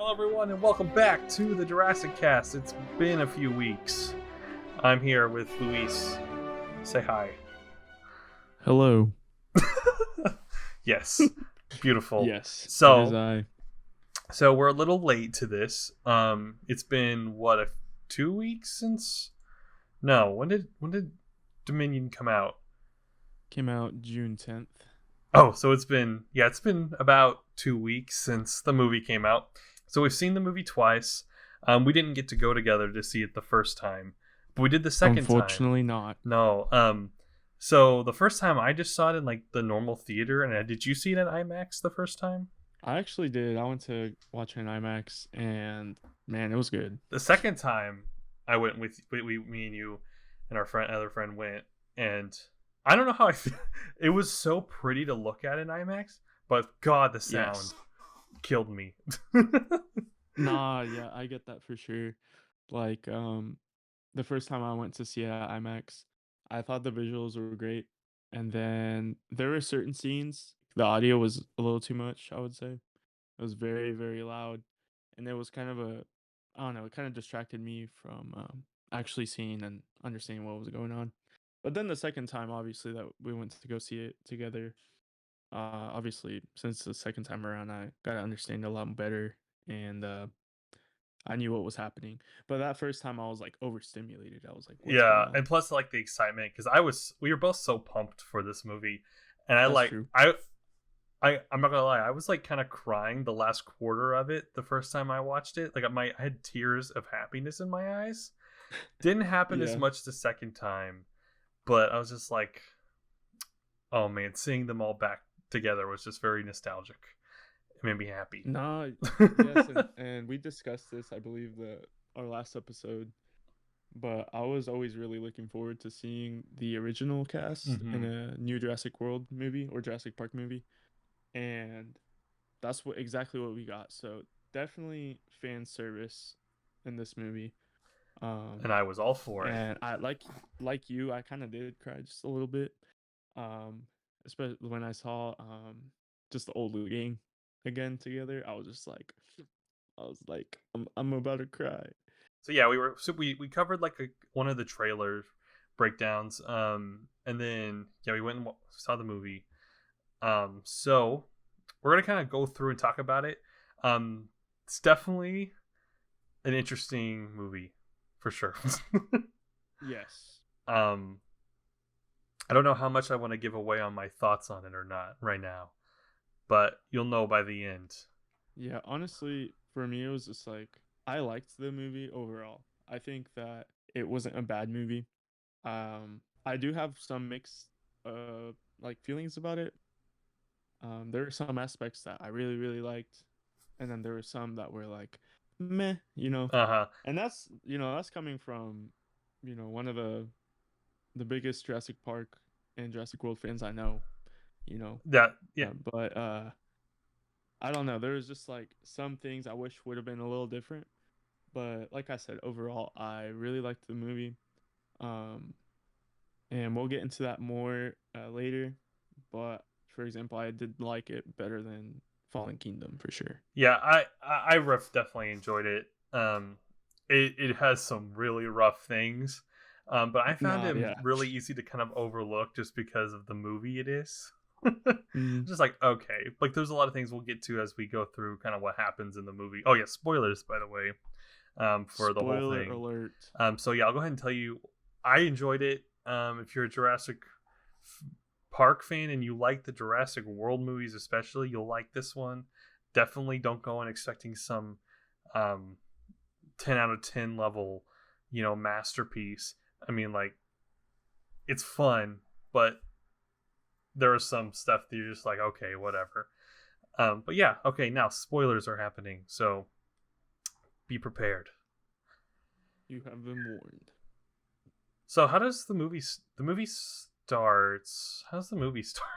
Hello, everyone, and welcome back to the Jurassic Cast. It's been a few weeks. I'm here with Luis. Say hi. Hello. Yes, beautiful. Yes, it is So, I. so we're a little late to this. It's been what 2 weeks since? No, when did Dominion come out? Came out June 10th. Oh, so it's been about 2 weeks since the movie came out. So we've seen the movie twice. We didn't get to go together to see it the first time, but we did the second time. Unfortunately not. No. So the first time I just saw it in like the normal theater, and did you see it in IMAX the first time? I actually did. I went to watch it in IMAX and man, it was good. The second time I went with me and you and our other friend went, and I don't know how I feel. It was so pretty to look at in IMAX, but God, the sound Yes. killed me. Nah, yeah, I get that for sure. Like the first time I went to see it at IMAX, I thought the visuals were great. And then there were certain scenes, the audio was a little too much, I would say. It was very, very loud, and it was kind of I don't know, it kind of distracted me from actually seeing and understanding what was going on. But then the second time, obviously, that we went to go see it together, obviously, since the second time around, I got to understand it a lot better, and I knew what was happening. But that first time, I was like overstimulated. I was like, "What's going Yeah, on?" and plus like the excitement because we were both so pumped for this movie, and That's true. I'm not gonna lie, I was like kind of crying the last quarter of it the first time I watched it. Like I had tears of happiness in my eyes. Didn't happen as Yeah. much the second time, but I was just like, oh man, seeing them all back together was just very nostalgic. It made me happy. Nah. Yes, and we discussed this, I believe, the our last episode. But I was always really looking forward to seeing the original cast in Hmm. a new Jurassic World movie or Jurassic Park movie, and that's what exactly what we got. So definitely fan service in this movie. And Um, I was all for it. and I like you, I kind of did cry just a little bit. Um, especially when I saw just the old gang again together. I was like, I'm about to cry. So yeah, we covered like one of the trailer breakdowns, and then yeah, we went and saw the movie. So we're gonna kind of go through and talk about it. It's definitely an interesting movie for sure. Yes. um, I don't know how much I want to give away on my thoughts on it or not right now, but you'll know by the end. Yeah, honestly, for me, it was just like I liked the movie overall. I think that it wasn't a bad movie. I do have some mixed like feelings about it. There were some aspects that I really, really liked, and then there were some that were like meh, you know. Uh huh. And that's coming from, one of the biggest Jurassic Park and Jurassic World fans I know, you know. Yeah. But I don't know. There was just like some things I wish would have been a little different. But like I said, overall, I really liked the movie. Um, and we'll get into that more later. But for example, I did like it better than Fallen Kingdom for sure. Yeah, definitely enjoyed it. It has some really rough things, but I found Nah, it yeah. really easy to kind of overlook just because of the movie it is. Mm, Just like okay, like there's a lot of things we'll get to as we go through kind of what happens in the movie. Oh yeah, spoilers by the way, for the whole spoiler thing. alert. So yeah, I'll go ahead and tell you, I enjoyed it. If you're a Jurassic Park fan and you like the Jurassic World movies, especially, you'll like this one. Definitely don't go in expecting some um, 10 out of 10 level, masterpiece. I mean, like, it's fun, but there is some stuff that you're just like, okay, whatever. But yeah, okay, now spoilers are happening, so be prepared. You have been warned. So, how does the movie starts? How does the movie start?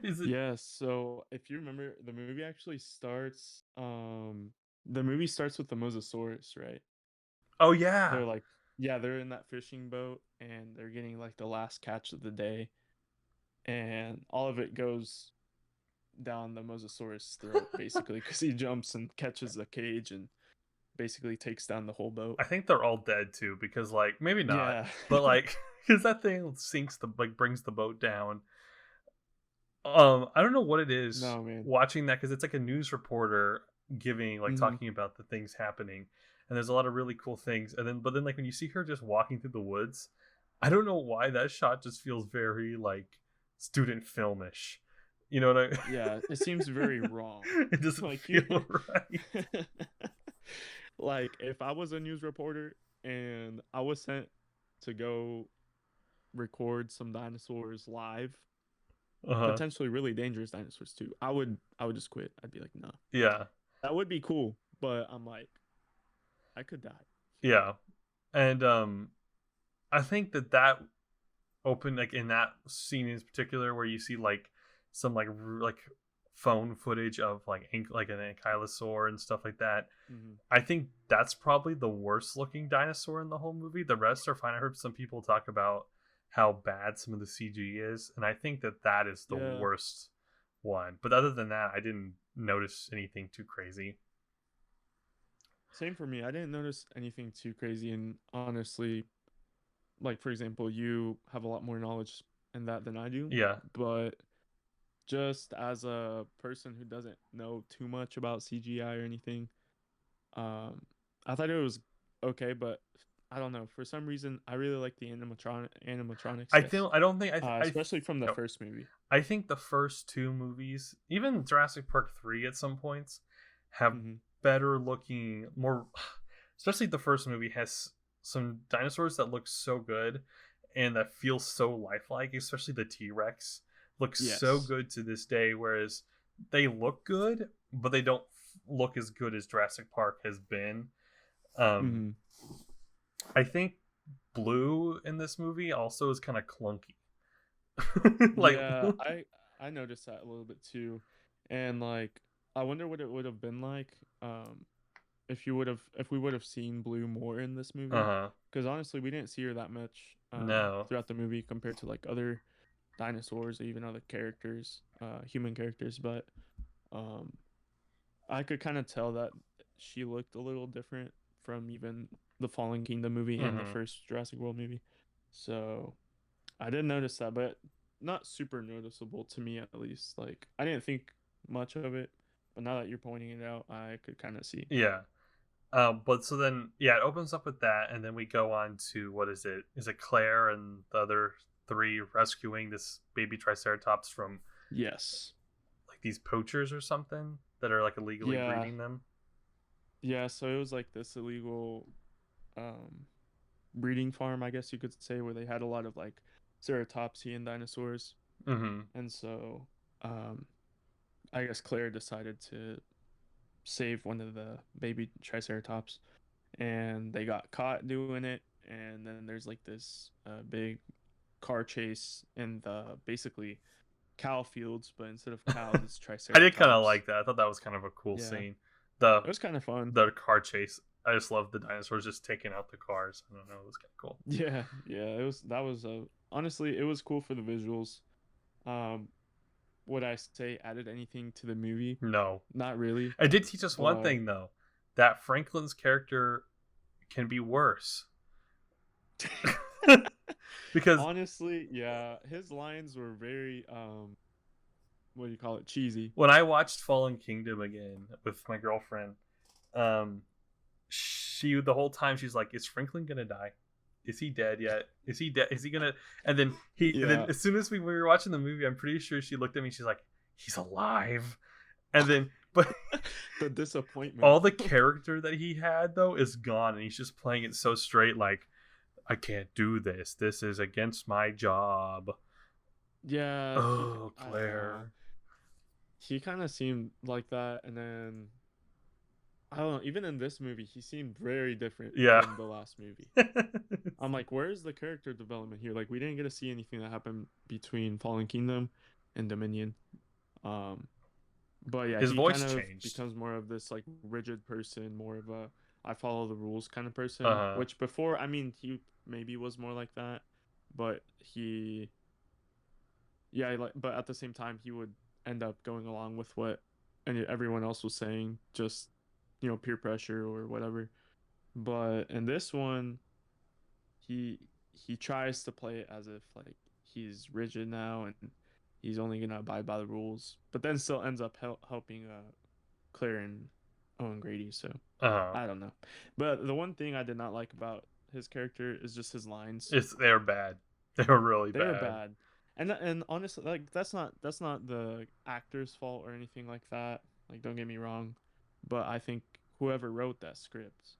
Is it? Yes, so if you remember, the movie starts with the Mosasaurus, right? Oh yeah, They're like, yeah, they're in that fishing boat and they're getting like the last catch of the day, and all of it goes down the Mosasaurus' throat, basically, because he jumps and catches the cage and basically takes down the whole boat. I think they're all dead too, because like maybe not, Yeah. but like because that thing sinks the like brings the boat down. I don't know what it is No, man. watching that because it's like a news reporter giving like Hmm. talking about the things happening, and there's a lot of really cool things. And then but then like when you see her just walking through the woods, I don't know why that shot just feels very like student filmish. You know what I? Yeah, it seems very wrong. It doesn't Like you, feel right. like if I was a news reporter and I was sent to go record some dinosaurs live, Uh huh. potentially really dangerous dinosaurs too, I would just quit. I'd be like, no, Yeah. that would be cool, but I'm like, I could die. Yeah. And I think that open like in that scene in particular where you see like some like phone footage of like like an ankylosaur and stuff like that. Hmm. I think that's probably the worst looking dinosaur in the whole movie. The rest are fine. I heard some people talk about how bad some of the CG is, and I think that is the Yeah, worst one. But other than that, I didn't notice anything too crazy. same for me. I didn't notice anything too crazy, and honestly, like for example, you have a lot more knowledge in that than I do, Yeah, but just as a person who doesn't know too much about CGI or anything, um, I thought it was okay, but I don't know. For some reason, I really like the animatronics. I Yes, feel I don't think especially from the no, first movie. I think the first two movies, even Jurassic Park 3 at some points, have Hmm. better looking, more, especially the first movie has some dinosaurs that look so good and that feel so lifelike, especially the T Rex looks so Yes. good to this day, whereas they look good, but they don't look as good as Jurassic Park has been. Um, Hmm. I think Blue in this movie also is kind of clunky. like, Yeah, I noticed that a little bit too, and like I wonder what it would have been like, if we would have seen Blue more in this uh movie, huh, because honestly, we didn't see her that much no, throughout the movie compared to like other dinosaurs or even other characters, human characters. But um, I could kind of tell that she looked a little different from even the Fallen Kingdom movie and the hmm first Jurassic World movie. So I did notice that, but not super noticeable to me at least. Like I didn't think much of it, but now that you're pointing it out, I could kind of see. yeah. But so then, yeah, it opens up with that, and then we go on to what is it? Is it Claire and the other three rescuing this baby Triceratops from Yes. like these poachers or something that are like illegally Yeah. breeding them? Yeah. So it was like this illegal um breeding farm, I guess you could say, where they had a lot of like ceratopsian dinosaurs. Mm-hmm. And so um I guess Claire decided to save one of the baby triceratops and they got caught doing it, and then there's like this big car chase in the basically cow fields, but instead of cows it's I did kind of triceratops. like that. I thought that was kind of a cool Yeah, scene. The it was kind of fun. the car chase. I just love the dinosaurs just taking out the cars. I don't know. It was kind of cool. Yeah, yeah, that was honestly, it was cool for the visuals. um would I say added anything to the movie? No, Not really, it did teach us one but thing though, that Franklin's character can be worse. because honestly, yeah, his lines were very what do you call it, cheesy. when I watched Fallen Kingdom again with my girlfriend, um, she the whole time she's like, "Is Franklin gonna die? Is he dead yet? Is he dead? Is he gonna?" And then Yeah. as soon as we were watching the movie, I'm pretty sure she looked at me. She's like, "He's alive." And then, but The disappointment. all the character that he had though is gone, and he's just playing it so straight, like, "I can't do this. This is against my job." Yeah, Oh, I don't know. Claire. He kind of seemed like that, and then I don't know. Even in this movie, he seemed very different Yeah. from the last movie. I'm like, where's the character development here? Like, we didn't get to see anything that happened between Fallen Kingdom and Dominion. Um, but yeah, His he kind voice of changed. becomes more of this like rigid person, more of a I follow the rules kind of Uh person. huh. Which before, I mean, he maybe was more like that, but yeah, like, but at the same time, he would end up going along with what everyone else was saying, just peer pressure or whatever. But in this one, he tries to play it as if like he's rigid now and he's only gonna abide by the rules, but then still ends up helping Claire and Owen Grady. So Uh, I don't know. But the one thing I did not like about his character is just his lines. they're bad. They're really They were bad. bad. And honestly, like that's not the actor's fault or anything like that. Like don't get me wrong, but I think whoever wrote that script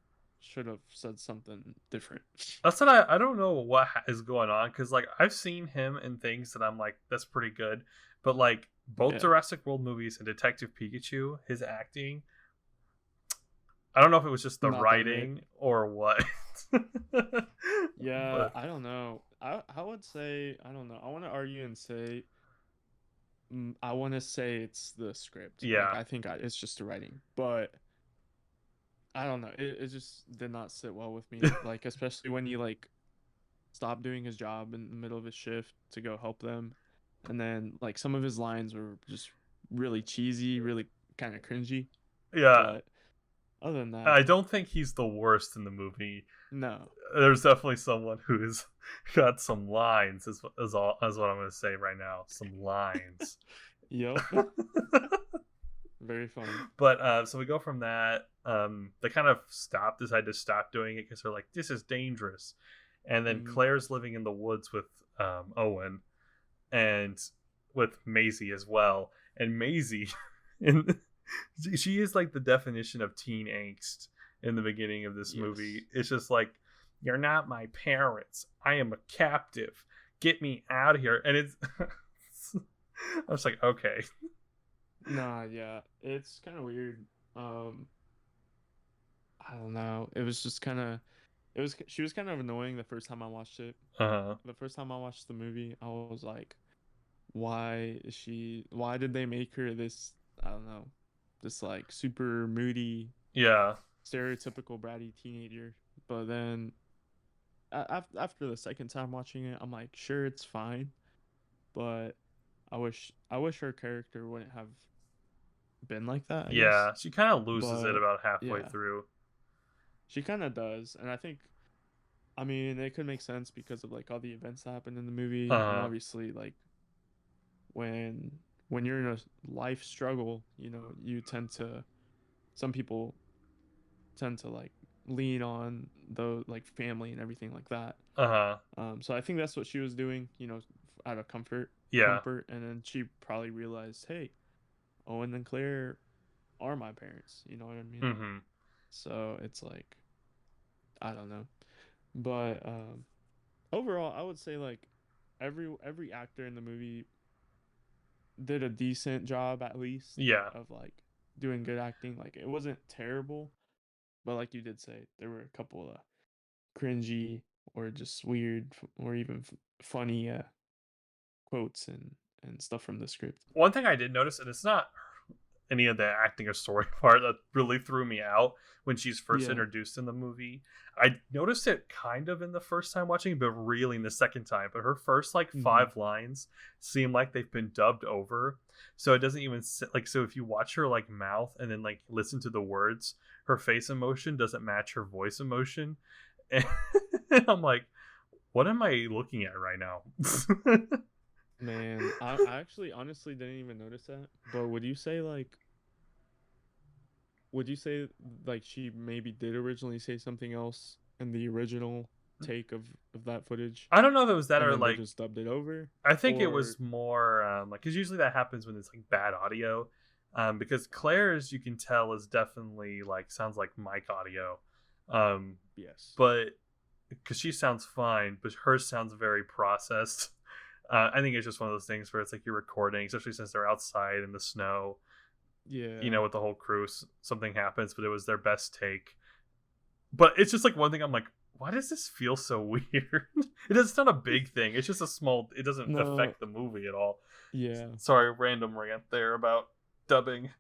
should have said something different. That's what I don't know what is going on because like I've seen him in things that I'm like that's pretty good, but like both Yeah. Jurassic World movies and Detective Pikachu, his acting, I don't know if it was just the Not that great. writing or what. Yeah, But I don't know. I would say I don't know. I want to argue and say I want to say it's the script. Like yeah, I think it's just the writing, but I don't know. It just did not sit well with me. Like especially when he like stopped doing his job in the middle of his shift to go help them, and then like some of his lines were just really cheesy, really kind of cringy. yeah. But other than that, I don't think he's the worst in the movie. no. There's definitely someone who's got some lines. Is all is what I'm going to say right now. Some lines. Yep. Very funny. But so we go from that. They kind of decide to stop doing it because they're like, this is dangerous. And then Hmm. Claire's living in the woods with Owen and with Maisie as well. And Maisie, and she is like the definition of teen angst in the beginning of this movie. Yes. It's just like, you're not my parents. I am a captive. Get me out of here. And it's, I was like, okay, Nah, yeah, it's kind of weird. Um, I don't know. It was just kind of, she was kind of annoying the first time I watched it. uh, The first time I watched the movie, I was like, why did they make her this, I don't know, this like super moody, yeah, stereotypical bratty teenager. But then after the second time watching it, I'm like, sure, it's fine, but I wish her character wouldn't have been like that, I guess. yeah. She kind of loses it But about halfway yeah, through. she kind of does, and I think I mean it could make sense because of like all the events that happened in the movie, and Uh, obviously like when you're in a life struggle, you tend to some people tend to like lean on the like family and everything like that. uh, So I think that's what she was doing, out of yeah. comfort, and then she probably realized, hey, Owen and Claire are my parents. You know what I mean? Mm-hmm. So it's like I don't know, but overall, I would say like every actor in the movie did a decent job at least Yeah, of like doing good acting. Like it wasn't terrible, but like you did say, there were a couple of cringy or just weird or even funny quotes and stuff from the script. one thing I did notice, and it's not any of the acting or story part that really threw me out when she's first Yeah. introduced in the movie. I noticed it kind of in the first time watching, but really in the second time. But her first like Mm-hmm. 5 lines seem like they've been dubbed over, so it doesn't even like. So if you watch her like mouth and then like listen to the words, her face emotion doesn't match her voice emotion, and I'm like, what am I looking at right now? Man, I actually honestly didn't even notice that. But would you say like she maybe did originally say something else in the original take of that footage, I don't know if it was that and or then they like just dubbed it over? I think it Or was more like because usually that happens when it's like bad audio. Because Claire's you can tell is definitely like sounds like mic audio, um, yes. but because she sounds fine, but hers sounds very processed. I think it's just one of those things where it's like you're recording, especially since they're outside in the snow. Yeah. With the whole crew, something happens, but it was their best take. But it's just like one thing. I'm like, why does this feel so weird? It's not a big thing. It's just a small. It doesn't No. affect the movie at all. Yeah. Sorry, random rant there about dubbing.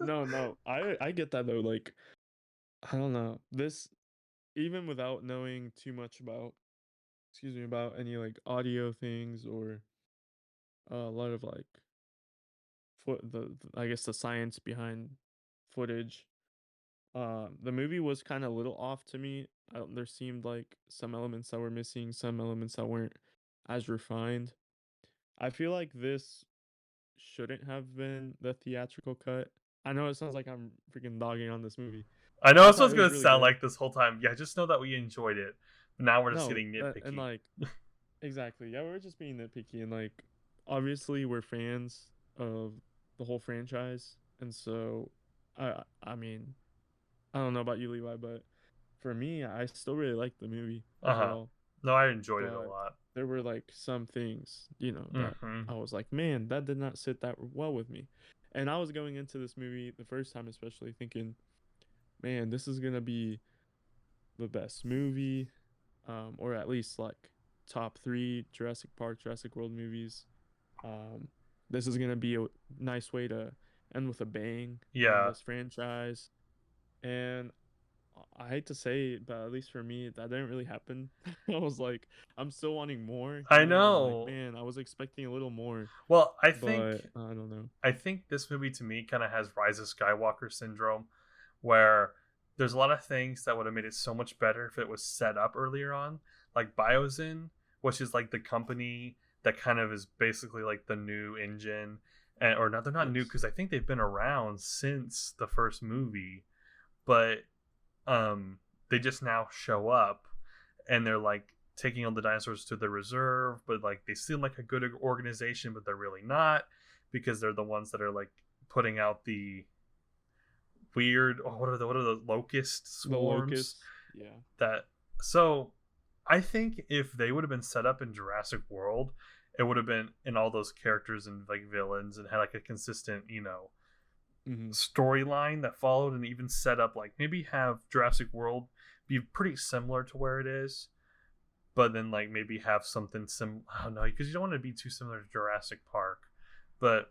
No, no. I get that though. Like I don't know. This even without knowing too much about excuse me about any like audio things or a lot of like I guess the science behind footage. The movie was kind of a little off to me. There seemed like some elements that were missing, some elements that weren't as refined. I feel like this shouldn't have been the theatrical cut. I know it sounds like I'm freaking dogging on this movie. I know I that's what thought it's it gonna was really sound good. like this whole time. Yeah, just know that we enjoyed it. But now we're just No, getting that and nitpicky. like exactly. Yeah, we're just being nitpicky and like obviously we're fans of the whole franchise. And so I mean, I don't know about you, Levi, but for me, I still really liked the movie Uh as huh. well. No, I enjoyed it a But lot. there were like some things, that Mm-hmm. I was like, man, that did not sit that well with me. And I was going into this movie the first time, especially thinking, man, this is gonna be the best movie, or at least like top three Jurassic Park, Jurassic World movies. Um, this is gonna be a nice way to end with a bang on Yeah, this franchise. And I hate to say it, but at least for me, that didn't really happen. I was like, I'm still wanting more, I I'm like, know. man, I was expecting a little more, Well, but I don't know. I think this movie to me kind of has Rise of Skywalker syndrome, where there's a lot of things that would have made it so much better if it was set up earlier on, like Biosyn, which is like the company that kind of is basically like the new engine, and or not, they're not new Yes. because I think they've been around since the first movie, but um, they just now show up, and they're like taking all the dinosaurs to the reserve, but like they seem like a good organization, but they're really not because they're the ones that are like putting out the weird, oh, what are the locust The swarms locusts. Yeah. that. So I think if they would have been set up in Jurassic World, it would have been in all those characters and like villains and had like a consistent, Mm-hmm. storyline that followed, and even set up like maybe have Jurassic World be pretty similar to where it is, but then like maybe have something I don't know, because you don't want to be too similar to Jurassic Park, but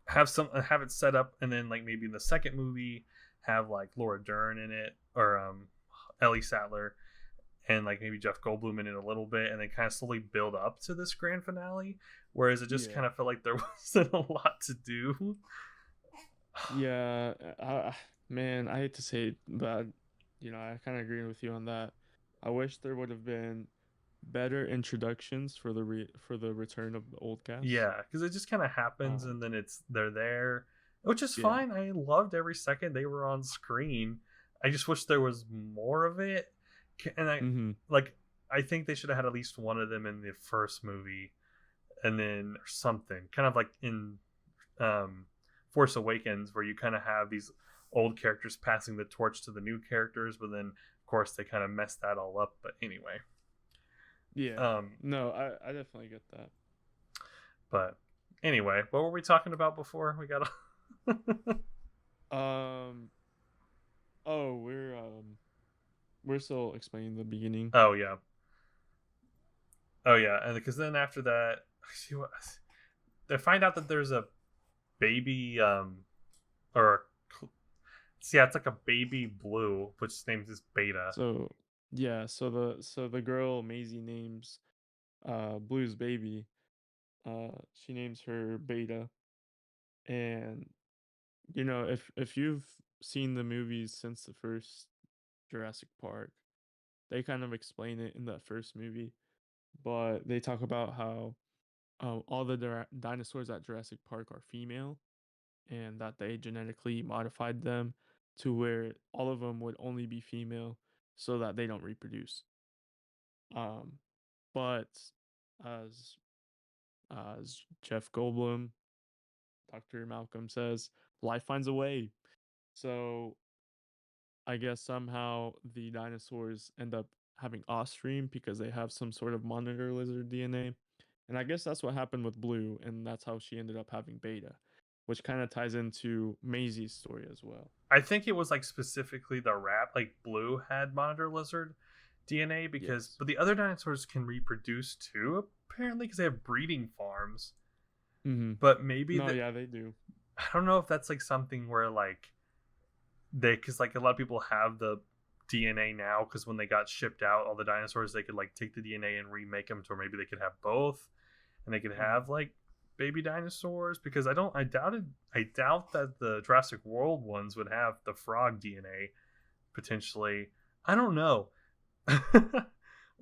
have it set up, and then like maybe in the second movie have like Laura Dern in it, or Ellie Sattler, and like maybe Jeff Goldblum in it a little bit, and then kind of slowly build up to this grand finale. Whereas it just Yeah. kind of felt like there wasn't a lot to do. Yeah. Man, I hate to say it, but I kind of agree with you on that. I wish there would have been better introductions for for the return of the old cast. Yeah, because it just kind of happens, Um, and then they're there, which is yeah. fine. I loved every second they were on screen. I just wish there was more of it, and Mm-hmm. like I think they should have had at least one of them in the first movie, and then or something, kind of like in um, Force Awakens, where you kind of have these old characters passing the torch to the new characters, but then of course they kind of messed that all up. But anyway, Yeah. um, No, I definitely get that. but anyway, what were we talking about before we got? Um. Oh, we're still explaining the beginning. Oh yeah, oh yeah, and because then after that, see what they find out that there's a baby, or yeah, it's like a baby blue, which names is Beta. So yeah, so the girl Maisie names Blue's baby. She names her Beta, and if you've seen the movies since the first Jurassic Park, they kind of explain it in that first movie, but they talk about how all the dinosaurs at Jurassic Park are female, and that they genetically modified them to where all of them would only be female so that they don't reproduce. Um, but as as Jeff Goldblum, Dr. Malcolm says, life finds a way. So I guess somehow the dinosaurs end up having offspring because they have some sort of monitor lizard DNA. And I guess that's what happened with Blue, and that's how she ended up having Beta, which kind of ties into Maisie's story as well. I think it was like specifically the rat, like Blue had monitor lizard DNA because, Yes. but the other dinosaurs can reproduce too, apparently, because they have breeding farms. Mm-hmm. But maybe No, that, yeah, they do. I don't know if that's like something where like because like a lot of people have the DNA now, because when they got shipped out, all the dinosaurs, they could like take the DNA and remake them to where maybe they could have both, and they could Mm-hmm. have like baby dinosaurs? Because I doubt that the Jurassic World ones would have the frog DNA potentially. I don't know.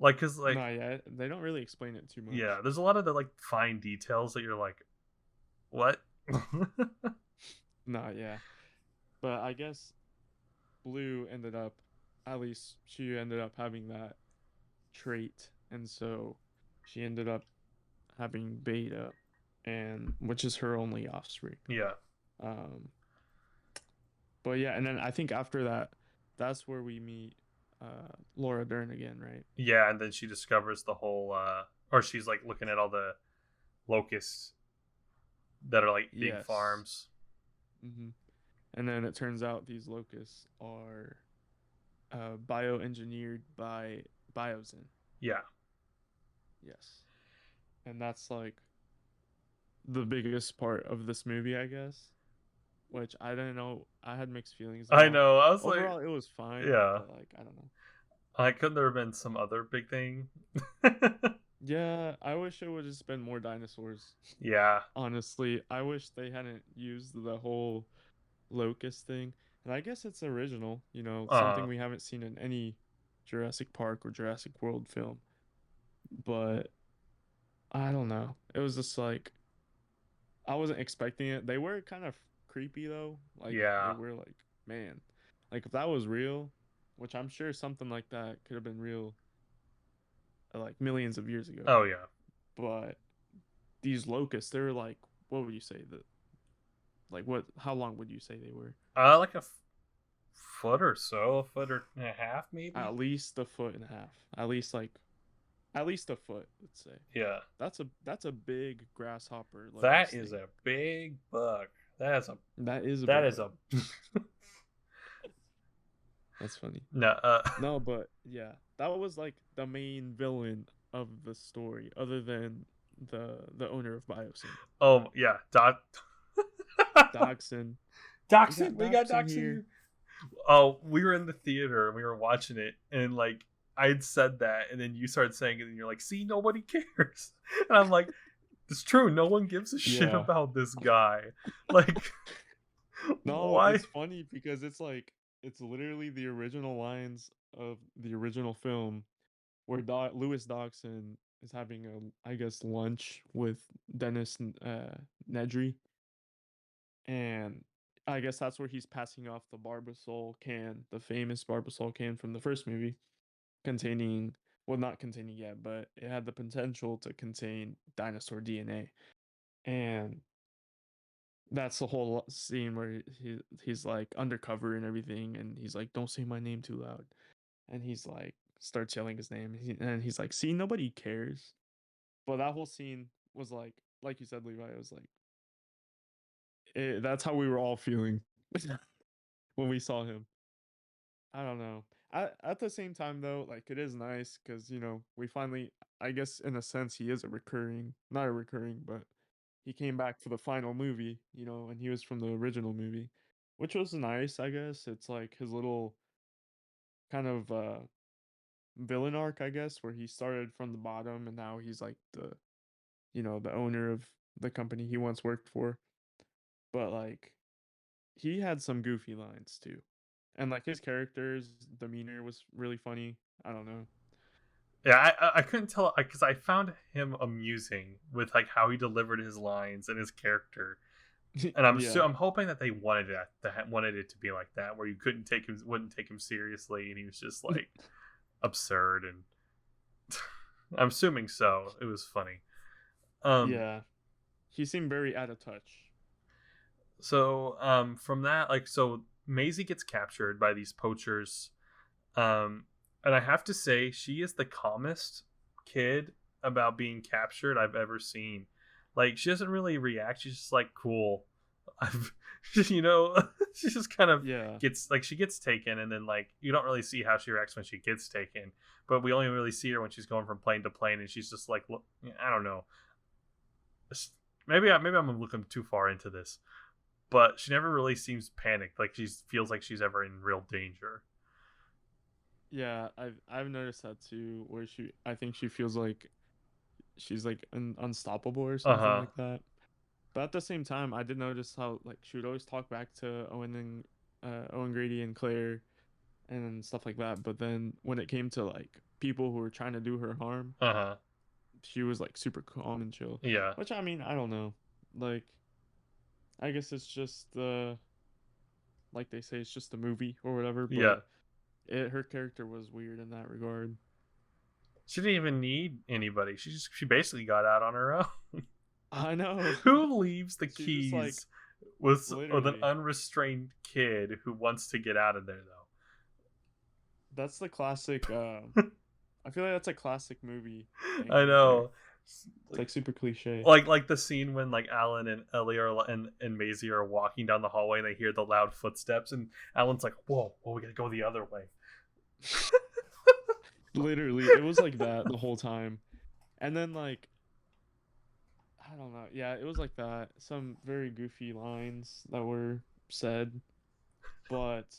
Like, cause like No, yeah, they don't really explain it too yeah, much. there's a lot of the like fine details that you're like, what? No, yeah, but I guess Blue ended up, at least she ended up having that trait, and so she ended up having Beta, and which is her only offspring. Yeah, Um, but yeah, and then I think after that, that's where we meet Laura Dern again, right? yeah, and then she discovers the whole, or she's like looking at all the locusts that are like big Yes. farms. hmm And then it turns out these locusts are bioengineered by Biozin. Yeah. Yes. And that's like the biggest part of this movie, I guess, which I don't know. I had mixed feelings I about. know. I was like, Overall, it was fine, yeah. but like, I don't know. Like, couldn't there have been some other big thing? Yeah, I wish it would just been more dinosaurs. Yeah. Honestly, I wish they hadn't used the whole locust thing. And I guess it's original, something Uh, we haven't seen in any Jurassic Park or Jurassic World film. But I don't know. It was just like I wasn't expecting it. They were kind of creepy though. Like they yeah. were like, man, like if that was real, which I'm sure something like that could have been real like millions of years ago. Oh, yeah. But these locusts, they're like, what would you say that like what how long would you say they were? Like a foot or so, a foot or and a half, maybe. At least a foot and a half. At least a foot, let's say. Yeah. That's a big grasshopper That locust is thing. a big buck. That is a That is a that big is buck. a That's funny. no. No, but yeah, that was like the main villain of the story, other than the owner of Biosyn. Oh yeah, Dachshund. We got Dachshund. We got Dachshund Dachshund here. here. Oh, we were in the theater and we were watching it, and like I'd said that, and then you started saying it, and you're like, "See, nobody cares," and I'm like, "It's true. No one gives a shit Yeah. about this guy. Like, No, why?" it's funny because it's like it's literally the original lines of the original film where Lewis Dachshund is having I guess lunch with Dennis Nedry, and I guess that's where he's passing off the Barbasol can, the famous Barbasol can from the first movie, containing, well, not containing yet, but it had the potential to contain dinosaur DNA, and that's the whole scene where he's like undercover and everything, and he's like, "Don't say my name too loud," and he's like starts yelling his name, and he's like, "See, nobody cares." But that whole scene was like you said, Levi, it was like that's how we were all feeling when we saw him. I don't know. At the same time though, like it is nice because we finally, I guess in a sense, he is a recurring, not a recurring, but he came back for the final movie, and he was from the original movie, which was nice. I guess it's like his little kind of villain arc, I guess, where he started from the bottom and now he's like the owner of the company he once worked for. But like he had some goofy lines too. And like his character's demeanor was really funny. I don't know. Yeah, I couldn't tell because I found him amusing with like how he delivered his lines and his character, and Yeah. I'm hoping that they wanted it to be like that, where you couldn't take him, wouldn't take him seriously, and he was just like absurd, and I'm assuming so. It was funny. Um, Yeah. He seemed very out of touch. so from that, like, so Maisie gets captured by these poachers. And I have to say, she is the calmest kid about being captured I've ever seen. Like, she doesn't really react. She's just like, cool. I've, you know, she just kind of Yeah. gets like she gets taken, and then like you don't really see how she reacts when she gets taken, but we only really see her when she's going from plane to plane, and she's just like, look, I don't know. Maybe I'm looking too far into this, but she never really seems panicked. Like she feels like she's ever in real danger. Yeah, I've noticed that too, where I think she feels like she's like unstoppable or Uh something huh. like that. But at the same time, I did notice how like she would always talk back to Owen and Owen Grady and Claire and stuff like that. But then when it came to like people who were trying to do her harm, Uh huh. she was like super calm and chill. Yeah. Which I mean, I don't know. Like I guess it's just like they say, it's just a movie or whatever. Yeah. But her character was weird in that regard. She didn't even need anybody. She basically got out on her own. I know. Who leaves the She just like keys with an literally. unrestrained kid who wants to get out of there That's the classic. though? I feel like that's a classic movie thing I right there. know. It's like super cliche. Like the scene when like Alan and Ellie and Maisie are walking down the hallway and they hear the loud footsteps and Alan's like, "Whoa, we gotta go the other way." Literally, it was like that the whole time. And then like I don't know. Yeah, it was like that. Some very goofy lines that were said, but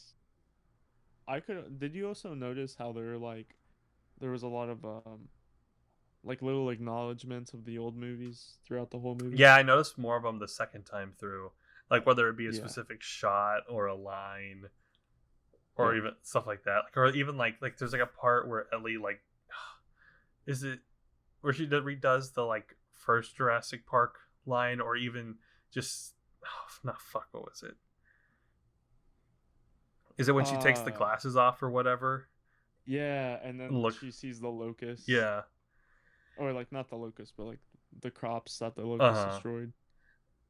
I could did you also notice how there was a lot of like little acknowledgments of the old movies throughout the whole movie? Yeah, I noticed more of them the second time through, like whether it be a Yeah. specific shot or a line or Yep. even stuff like that. Like, or even like there's like a part where Ellie like is it where she redoes the like first Jurassic Park line or even just not fuck what was it? Is it when she takes the Uh glasses off or whatever? yeah, and then Look, she sees the locust. yeah, Or like not the locust, but like the crops that the uh locust huh. destroyed.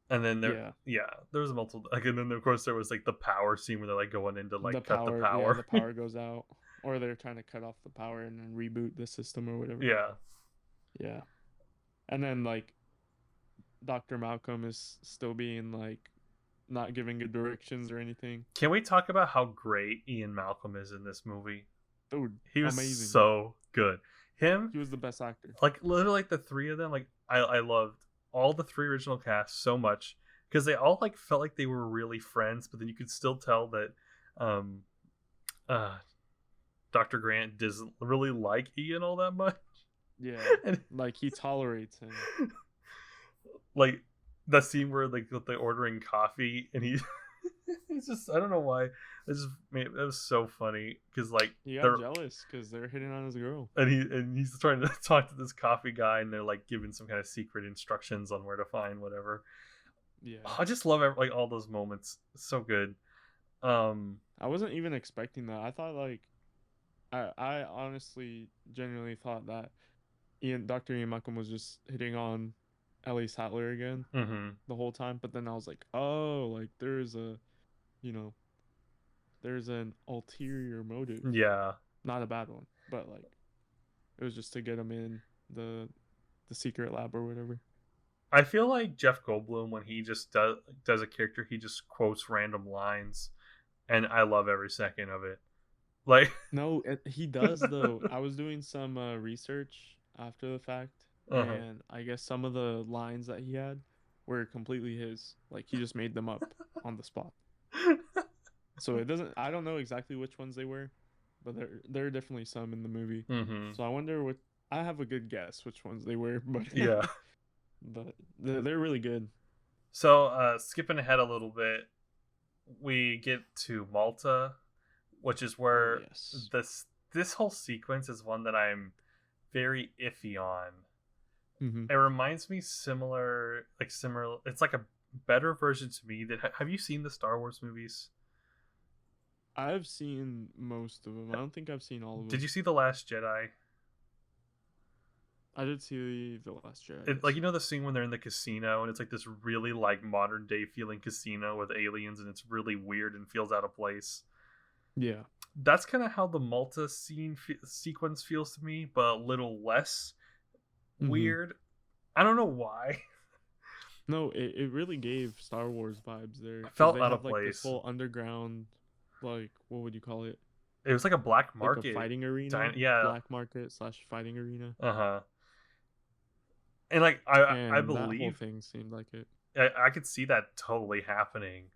And then Yeah. there was a multiple. Like, and then of course there was like the power scene where they're like going in to The like cut the power, yeah, power. the power goes out. Or they're trying to cut off the power and then reboot the system or whatever. Yeah. Yeah. And then like Dr. Malcolm is still being like not giving good directions or anything. Can we talk about how great Ian Malcolm is in this movie? Dude, He was amazing. so good. Him, He was the best actor. like literally like the three of them, like I loved all the three original casts so much because they all like felt like they were really friends, but then you could still tell that um uh Dr. Grant doesn't really like Ian all that much. Yeah. And Like he tolerates him. like the scene where like they're ordering coffee and he it's just I don't know why it just made it was so funny because like He got they're jealous because they're hitting on his girl. and he's trying to talk to this coffee guy and they're like giving some kind of secret instructions on where to find whatever. Yeah. I just love like all those moments. It's so good. um I wasn't even expecting that. I thought like I honestly genuinely thought that Dr. Ian Malcolm was just hitting on Ellie Sattler again mm-hmm. the whole time, but then I was like, oh, like there's you know, there's an ulterior motive. Yeah, Not a bad one, but like it was just to get him in the the secret lab or whatever. I feel like Jeff Goldblum when he just does a character he just quotes random lines and I love every second of it. Like No, he does though. I was doing some research after the fact, uh-huh. and I guess some of the lines that he had were completely his. Like he just made them up on the spot. So it doesn't. I don't know exactly which ones they were, but there are definitely some in the movie. mm-hmm. So I wonder what. I have a good guess which ones they were, but Yeah. but they're really good. So skipping ahead a little bit, we get to Malta, which is Oh where yes. this whole sequence is one that I'm very iffy on. Mm-hmm. It reminds me similar. It's like a better version to me. That have you seen the Star Wars movies? I've seen most of them. I don't think I've seen all of Did them. you see the Last Jedi? I did see the Last Jedi. Like Yes. the scene when they're in the casino and it's like this really like modern day feeling casino with aliens and it's really weird and feels out of place. Yeah. That's kind of how the Malta sequence feels to me, but a little less Mm-hmm. weird. I don't know why. No, it really gave Star Wars vibes there I because felt they out have of like this place. whole underground, like what would you call it? It was like a black Like a market. fighting arena, Yeah. black market slash fighting arena, Uh huh. And like I and that whole believe thing seemed like it. I could see that totally happening.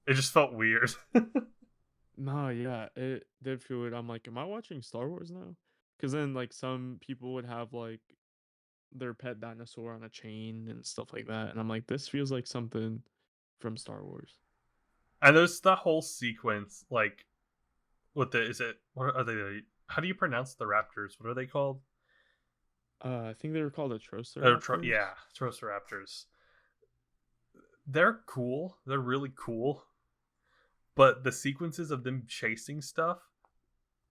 It just felt weird. No, yeah, it did feel it. I'm like, am I watching Star Wars now? Because then like some people would have their pet dinosaur on a chain and stuff like that. And I'm like, this feels like something from Star Wars. And there's the whole sequence, like what the is it? What are they? How do you pronounce the raptors? What are they called? I think they were called Atrociraptors. Yeah, Troceraptors. They're cool. They're really cool. But the sequences of them chasing stuff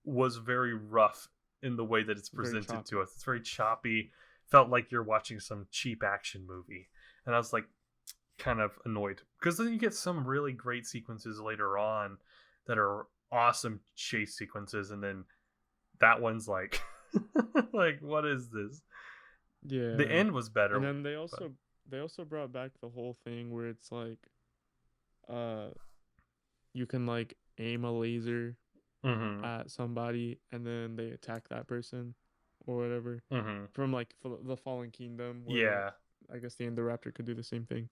was very rough in the way that it's Very presented to choppy. us. It's very choppy. Felt like you're watching some cheap action movie. And I was like kind of annoyed. Because then you get some really great sequences later on that are awesome chase sequences, and then that one's like like what is this? The Yeah. end was better, And then but they also brought back the whole thing where it's like uh you can like aim a laser mm-hmm. at somebody and then they attack that person or whatever Mm-hmm. from like the Fallen Kingdom where Yeah. I guess the Indoraptor could do the same thing.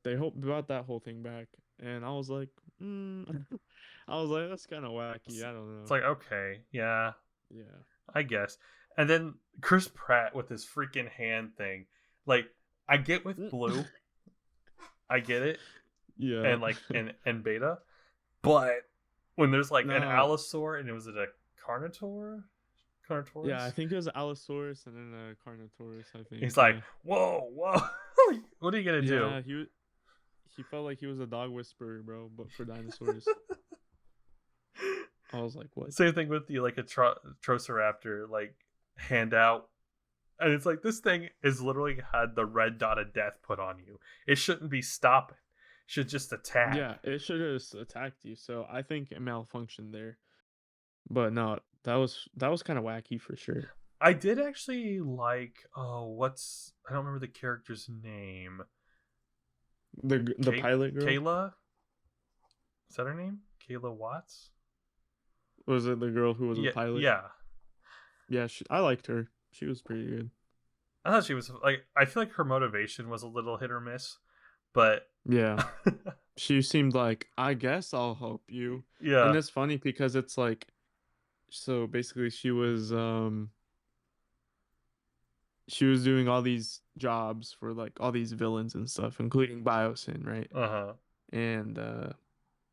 They hope brought that whole thing back, and I was like, I was like, that's kind of wacky. I don't It's know. like, okay, yeah, Yeah. I guess. And then Chris Pratt with his freaking hand thing. Like, I get with Blue, I get it, Yeah. and like and Beta, but when there's like an Nah. Allosaur and it was a Carnotaur, Yeah, I Carnotaurus, think it was Allosaurus and then a Carnotaurus. I think. he's like, Yeah. whoa, whoa, like, what are you gonna do? Yeah. He felt like he was a dog whisperer, bro, but for dinosaurs. I was like, what? Same thing with the like a Troceraptor, like hand out. And it's like this thing is literally had the red dot of death put on you. It shouldn't be stopping. It should just attack. Yeah, it should have just attacked you. So I think it malfunctioned there. But no, that was kind of wacky for sure. I did actually like what's I don't remember the character's name. The pilot girl. Kayla? Is that her name? Kayla Watts? Was it the girl who was a Yeah, pilot? yeah. Yeah, I liked her. She was pretty good. I thought she was like I feel like her motivation was a little hit or miss, but Yeah. She seemed like, I guess I'll help you. And yeah. it's funny because it's like, so basically she was doing all these jobs for like all these villains and stuff, including Biosyn, right? Uh-huh. And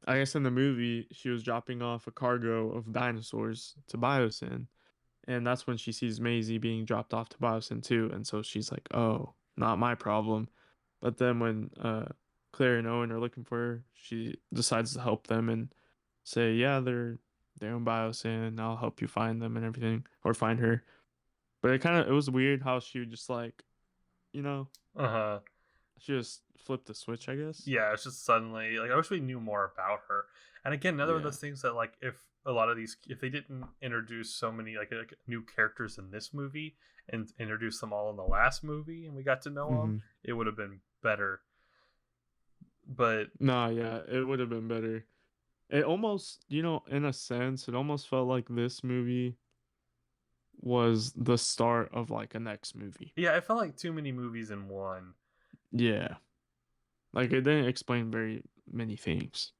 I guess in the movie she was dropping off a cargo of dinosaurs to Biosyn. And that's when she sees Maisie being dropped off to Biosyn too. And so she's like, oh, not my problem. But then when Claire and Owen are looking for her, she decides to help them and say, yeah, they're in Biosyn. I'll help you find them and everything, or find her. But it was weird how she would just like, you know, Uh-huh. she just flipped the switch, I guess. Yeah, it's just suddenly like I wish we knew more about her. And again, another of Yeah. those things that like if a lot of these if they didn't introduce so many like new characters in this movie and introduce them all in the last movie and we got to know them, Mm-hmm. it would have been better. But Nah, yeah, it would have been better. It almost, in a sense, it almost felt like this movie was the start of like a next movie. yeah, it felt like too many movies in one. Yeah. Like it didn't explain very many things.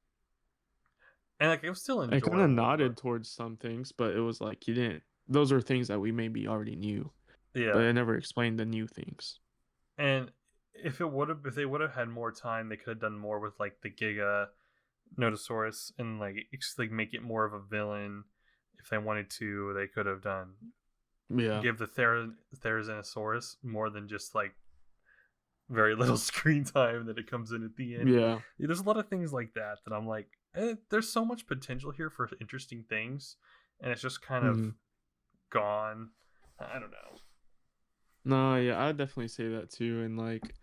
And like it was still It kind of enjoyable, but nodded towards some things, but it was like you didn't. Those are things that we maybe already knew, but yeah. it never explained the new things. And if they would have had more time, they could have done more with like the Giga Notosaurus and like make it more of a villain. If they wanted to, they could have done Yeah. give the Therizinosaurus more than just like very little screen time that it comes in at the end. Yeah. There's a lot of things like that that I'm like, there's so much potential here for interesting things, and it's just kind of Hmm. gone. I don't know. No, yeah, I'd definitely say that too. And like,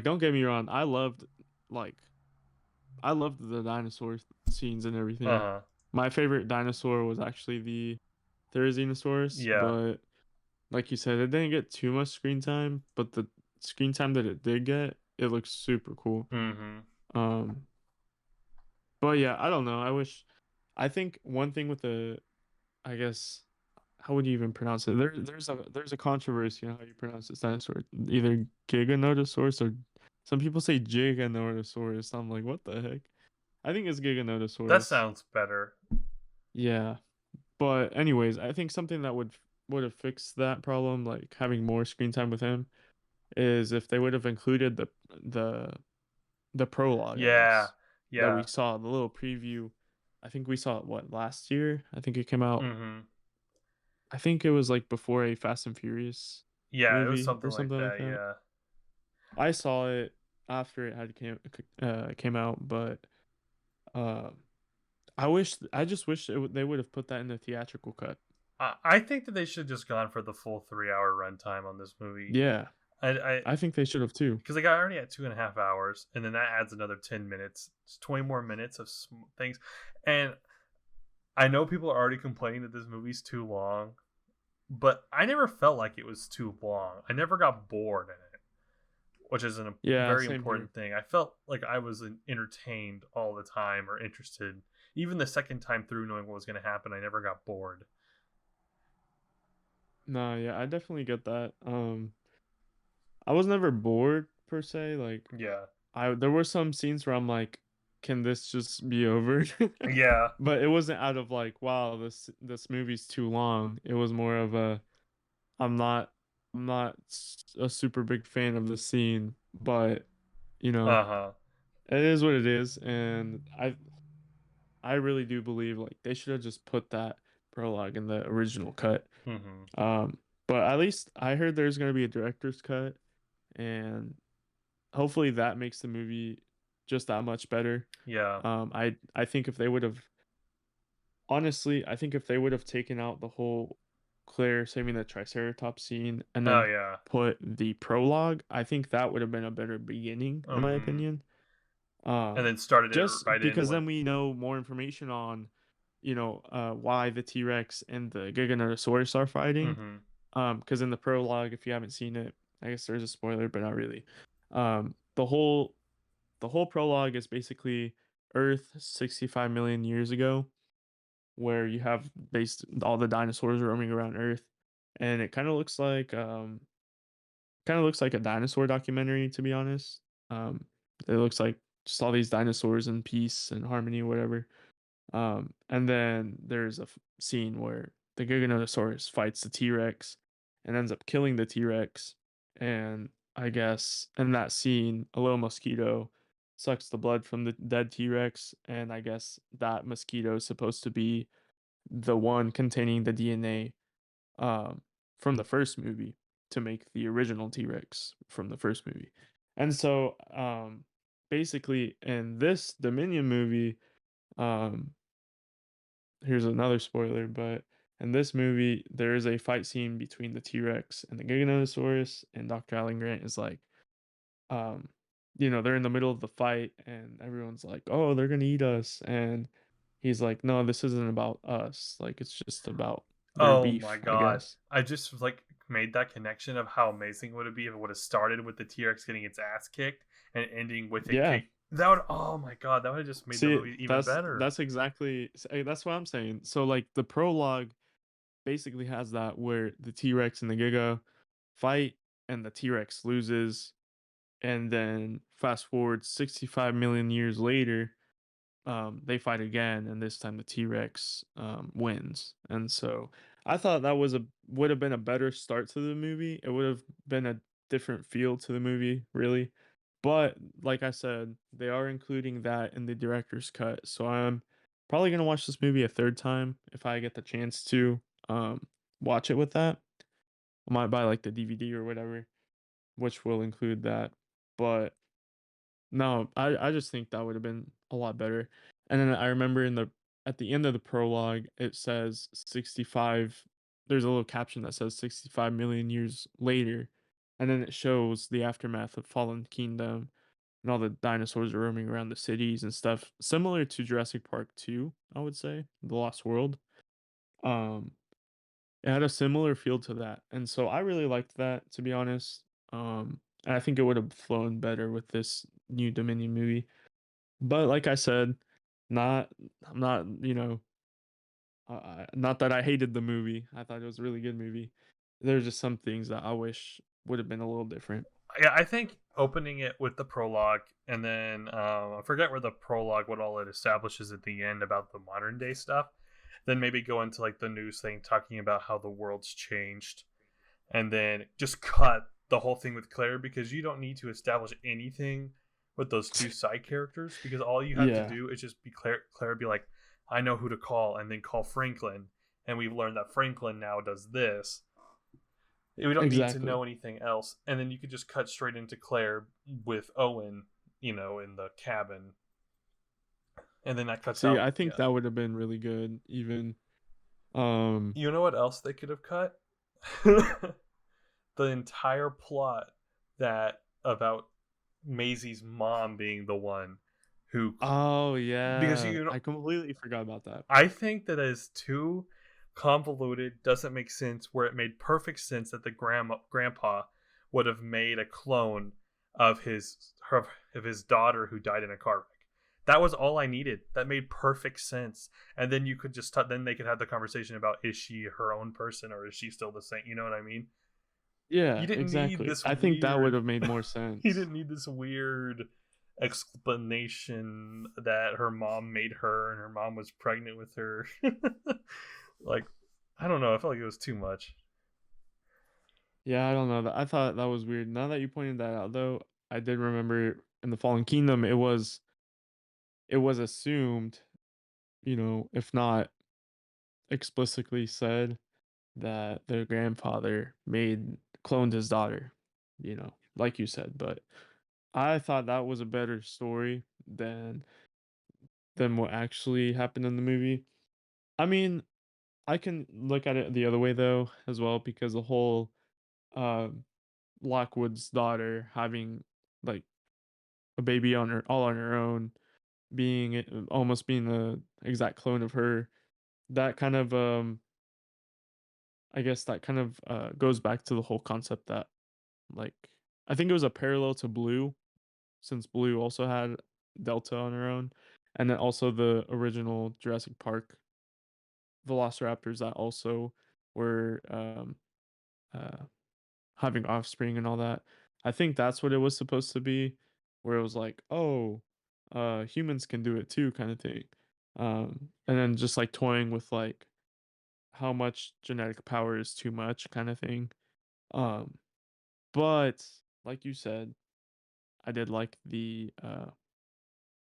don't get me wrong, like, I loved the dinosaur scenes and Uh everything. huh. My favorite dinosaur was actually the Therizinosaurus, Yeah. but like you said, it didn't get too much screen time, but the screen time that it did get, it looks super cool. Mm-hmm. Um, but yeah, I don't know. I think one thing with I guess, how would you even pronounce it? There's a controversy on how you pronounce this dinosaur. Either Giganotosaurus or some people say Giganotosaurus. I'm like, what the heck? I think it's That Giganotosaurus. sounds better. Yeah. But anyways, I think something that would would have fixed that problem, like having more screen time with him, is if they would have included the the prologue, I Yeah, guess, that we yeah, saw, the little preview. I think we saw it what last year? I think it came out. hmm, I think it was like before a Fast and Furious yeah. It was movie something or like something like that. that. Yeah, I saw it after it had came out, but uh, I just wish they would have put that in the theatrical cut. I think that they should have just gone for the full 3 hour runtime on this movie. Yeah, I I think they should have too. because they got already at 2.5 hours, and then that adds another 10 minutes. It's 20 more minutes of things, and I know people are already complaining that this movie's too long, but I never felt like it was too long. I never got bored in it, which is a Yeah, very same here. important thing. I felt like I was entertained all the time or interested. Even the second time through, knowing what was going to happen, I never got bored. No, yeah, I definitely get that. I was never bored per se. Like Yeah, I there were some scenes where I'm like, can this just be over? yeah, But it wasn't out of like, wow, this movie's too long. It was more of a I'm not a super big fan of the scene, but you know, uh huh, it is what it is, and I really do believe like they should have just put that prologue in the original cut. hmm, But at least I heard there's gonna be a director's cut, and hopefully that makes the movie just that much better. yeah, I think if they would have honestly, I think if they would have taken out the whole Claire saving the Triceratops scene and oh then yeah, put the prologue, I think that would have been a better beginning, in my hmm, opinion. and Um, then started it just right in because with, then we know more information on, why the T-Rex and the Giganotosaurus are fighting. hmm, Because in the prologue, if you haven't seen it, I guess there's a spoiler, but not really. The whole prologue is basically Earth 65 million years ago, where you have based all the dinosaurs roaming around Earth, and it kind of looks like a dinosaur documentary, to be honest. It looks like just all these dinosaurs in peace and harmony, whatever. And then there's a scene where the Giganotosaurus fights the T Rex and ends up killing the T Rex. And I guess in that scene, a little mosquito sucks the blood from the dead T Rex. And I guess that mosquito is supposed to be the one containing the DNA um, from the first movie to make the original T Rex from the first movie. And so basically, in this Dominion movie, um, here's another spoiler, but in this movie, there is a fight scene between the T Rex and the Giganotosaurus, and Dr. Alan Grant is like, um, they're in the middle of the fight, and everyone's like, "Oh, they're gonna eat us," and he's like, "No, this isn't about us. Like, it's just about their oh my beef, I god. guess." I just like made that connection of how amazing would it be if it would have started with the T-Rex getting its ass kicked and ending with it Yeah. kick. That would, oh my god, that would have just made the See, movie even that's better. that's exactly that's what I'm saying. So like the prologue basically has that where the T-Rex and the Giga fight and the T-Rex loses, and then fast forward 65 million years later, they fight again, and this time the T-Rex wins. And so I thought that would have been a better start to the movie. It would have been a different feel to the movie, really. But like I said, they are including that in the director's cut. So I'm probably gonna watch this movie a third time if I get the chance to watch it with that. I might buy like the DVD or whatever, which will include that. But no, I just think that would have been a lot better. And then I remember at the end of the prologue, it says 65. There's a little caption that says 65 million years later, and then it shows the aftermath of Fallen Kingdom and all the dinosaurs are roaming around the cities and stuff, similar to Jurassic Park 2, I would say, The Lost World. Um, it had a similar feel to that, and so I really liked that, to be honest. And I think it would have flown better with this new Dominion movie. But like I said, not I'm not not that I hated the movie. I thought it was a really good movie. There's just some things that I wish would have been a little different. Yeah, I think opening it with the prologue, and then I forget where the prologue, what all it establishes at the end about the modern day stuff. then maybe go into like the news thing talking about how the world's changed, and then just cut the whole thing with Claire, because you don't need to establish anything with those two side characters, because all you have to Yeah, do is just be Claire be like, I know who to call, and then call Franklin, and we've learned that Franklin now does this. We don't need to exactly. know anything else, and then you could just cut straight into Claire with Owen, in the cabin, and then that cuts See, out. I think Yeah, that would have been really good. Even um, you know what else they could have cut? The entire plot that about Maisie's mom being the one who, oh because yeah, I completely forgot about that. I think that is too convoluted, doesn't make sense, where it made perfect sense that the grandpa would have made a clone of his daughter who died in a car wreck. That was all I needed. That made perfect sense. And then you could just then they could have the conversation about, is she her own person, or is she still the same? You know what I mean? You Yeah, didn't need exactly. this I think that would weird have made more you sense. didn't need this weird explanation that her mom made her and her mom was pregnant with her. Like, I don't know, I felt like it was too much. Yeah, I don't know. I thought that was weird. Now that you pointed that out, though, I did remember in the Fallen Kingdom, it was assumed, if not explicitly said, that their grandfather made cloned his daughter, like you said. But I thought that was a better story than what actually happened in the movie. I mean, I can look at it the other way though as well, because the whole um Lockwood's daughter having like a baby on her all on her own, almost being the exact clone of her, that kind of I guess that kind of goes back to the whole concept that, like, I think it was a parallel to Blue, since Blue also had Delta on her own, and then also the original Jurassic Park Velociraptors that also were uh, having offspring and all that. I think that's what it was supposed to be, where it was like, oh, humans can do it too, kind of thing. And then just like toying with like how much genetic power is too much, kind of thing. Um, but like you said, I did like the